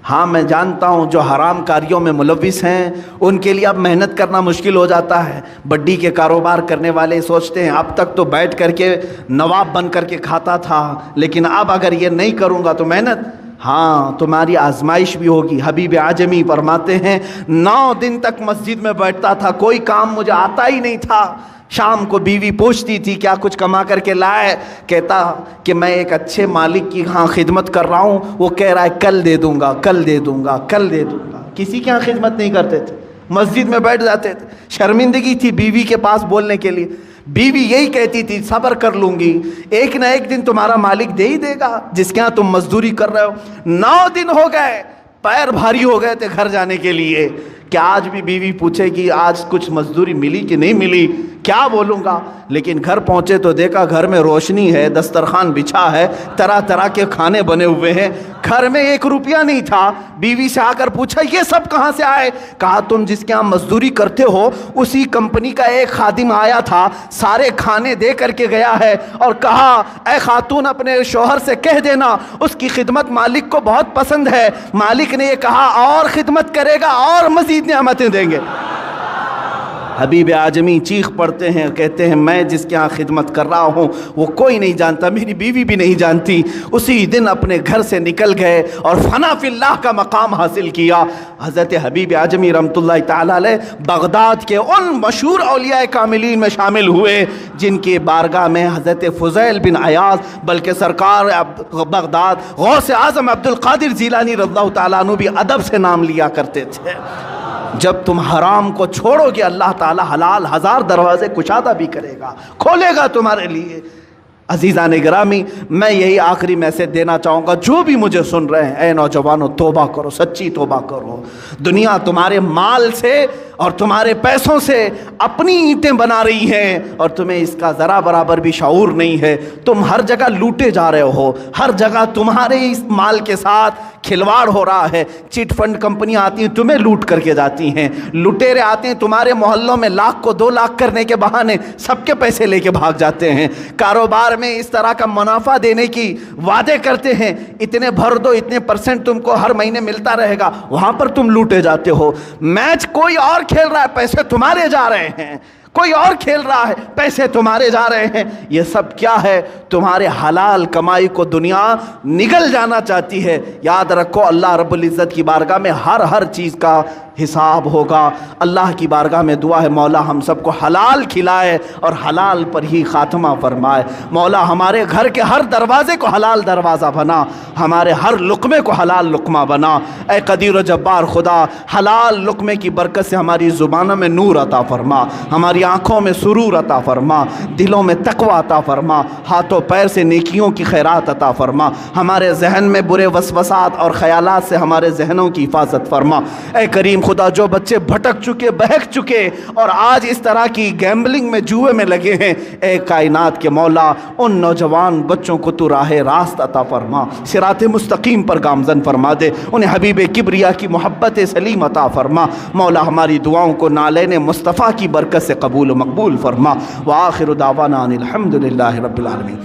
ہاں میں جانتا ہوں جو حرام کاریوں میں ملوث ہیں ان کے لیے اب محنت کرنا مشکل ہو جاتا ہے۔ بڈی کے کاروبار کرنے والے سوچتے ہیں اب تک تو بیٹھ کر کے نواب بن کر کے کھاتا تھا، لیکن اب اگر یہ نہیں کروں گا تو محنت، ہاں تمہاری آزمائش بھی ہوگی۔ حبیب اعجمی فرماتے ہیں 9 دن تک مسجد میں بیٹھتا تھا، کوئی کام مجھے آتا ہی نہیں تھا۔ شام کو بیوی پوچھتی تھی کیا کچھ کما کر کے لائے، کہتا کہ میں ایک اچھے مالک کی ہاں خدمت کر رہا ہوں، وہ کہہ رہا ہے کل دے دوں گا، کل دے دوں گا، کل دے دوں گا۔ کسی کے ہاں خدمت نہیں کرتے تھے، مسجد میں بیٹھ جاتے تھے۔ شرمندگی تھی بیوی کے پاس بولنے کے لیے، بیوی یہی کہتی تھی صبر کر لوں گی، ایک نہ ایک دن تمہارا مالک دے ہی دے گا جس کے ہاں تم مزدوری کر رہے ہو۔ 9 دن ہو گئے، پیر بھاری ہو گئے تھے گھر جانے کے لیے، کہ آج بھی بیوی پوچھے گی آج کچھ مزدوری ملی کہ نہیں ملی، کیا بولوں گا؟ لیکن گھر پہنچے تو دیکھا گھر میں روشنی ہے، دسترخوان بچھا ہے، طرح طرح کے کھانے بنے ہوئے ہیں، گھر میں 1 روپیہ نہیں تھا۔ بیوی سے آ کر پوچھا یہ سب کہاں سے آئے؟ کہا تم جس کے یہاں مزدوری کرتے ہو اسی کمپنی کا ایک خادم آیا تھا، سارے کھانے دے کر کے گیا ہے، اور کہا اے خاتون اپنے شوہر سے کہہ دینا اس کی خدمت مالک کو بہت پسند ہے۔ مالک نے یہ کہا اور خدمت کرے گا اور مزید نعمتیں دیں گے۔ حبیب اعظمی چیخ پڑتے ہیں، کہتے ہیں میں جس کے ہاں خدمت کر رہا ہوں وہ کوئی نہیں جانتا، میری بیوی بھی نہیں جانتی۔ اسی دن اپنے گھر سے نکل گئے اور فنا فی اللہ کا مقام حاصل کیا۔ حضرت حبیب اعظمی رحمۃ اللہ تعالی علیہ بغداد کے ان مشہور اولیاء کاملین میں شامل ہوئے جن کی بارگاہ میں حضرت فضیل بن عیاض بلکہ سرکار بغداد غوث اعظم عبد القادر جیلانی رضی اللہ تعالیٰ عنہ بھی ادب سے نام لیا کرتے تھے۔ جب تم حرام کو چھوڑو گے اللہ تعالیٰ حلال ہزار دروازے کشادہ بھی کرے گا، کھولے گا تمہارے لیے۔ عزیزان گرامی، میں یہی آخری میسج دینا چاہوں گا، جو بھی مجھے سن رہے ہیں، اے نوجوانوں توبہ کرو، سچی توبہ کرو۔ دنیا تمہارے مال سے اور تمہارے پیسوں سے اپنی اینٹیں بنا رہی ہیں اور تمہیں اس کا ذرا برابر بھی شعور نہیں ہے۔ تم ہر جگہ لوٹے جا رہے ہو، ہر جگہ تمہارے اس مال کے ساتھ کھلواڑ ہو رہا ہے۔ چٹ فنڈ کمپنیاں آتی ہیں تمہیں لوٹ کر کے جاتی ہیں، لٹیرے آتے ہیں تمہارے محلوں میں لاکھ کو 2 لاکھ کرنے کے بہانے سب کے پیسے لے کے بھاگ جاتے ہیں۔ کاروبار میں اس طرح کا منافع دینے کی وعدے کرتے ہیں، اتنے بھر دو، اتنے % تم کو ہر مہینے ملتا رہے گا، وہاں پر تم لوٹے جاتے ہو۔ میچ کوئی اور کھیل رہا ہے، پیسے تمہارے جا رہے ہیں، کوئی اور کھیل رہا ہے، پیسے تمہارے جا رہے ہیں۔ یہ سب کیا ہے؟ تمہارے حلال کمائی کو دنیا نگل جانا چاہتی ہے۔ یاد رکھو اللہ رب العزت کی بارگاہ میں ہر چیز کا حساب ہوگا۔ اللہ کی بارگاہ میں دعا ہے مولا ہم سب کو حلال کھلائے اور حلال پر ہی خاتمہ فرمائے۔ مولا ہمارے گھر کے ہر دروازے کو حلال دروازہ بنا، ہمارے ہر لقمے کو حلال لقمہ بنا۔ اے قدیر و جبار خدا، حلال لقمے کی برکت سے ہماری زبانوں میں نور عطا فرما، ہماری آنکھوں میں سرور عطا فرما، دلوں میں تقوی عطا فرما، ہاتھوں پیر سے نیکیوں کی خیرات عطا فرما، ہمارے ذہن میں برے وسوسات اور خیالات سے ہمارے ذہنوں کی حفاظت فرما۔ اے کریم خدا، جو بچے بھٹک چکے، بہک چکے اور آج اس طرح کی گیمبلنگ میں، جوئے میں لگے ہیں، اے کائنات کے مولا ان نوجوان بچوں کو تو راہ راست عطا فرما، صراط مستقیم پر گامزن فرما دے، انہیں حبیب کبریا کی محبت سلیم عطا فرما۔ مولا ہماری دعاؤں کو نالین مصطفیٰ کی برکت سے قبول و مقبول فرما۔ وآخر دعوانا ان الحمد للہ رب العالمین۔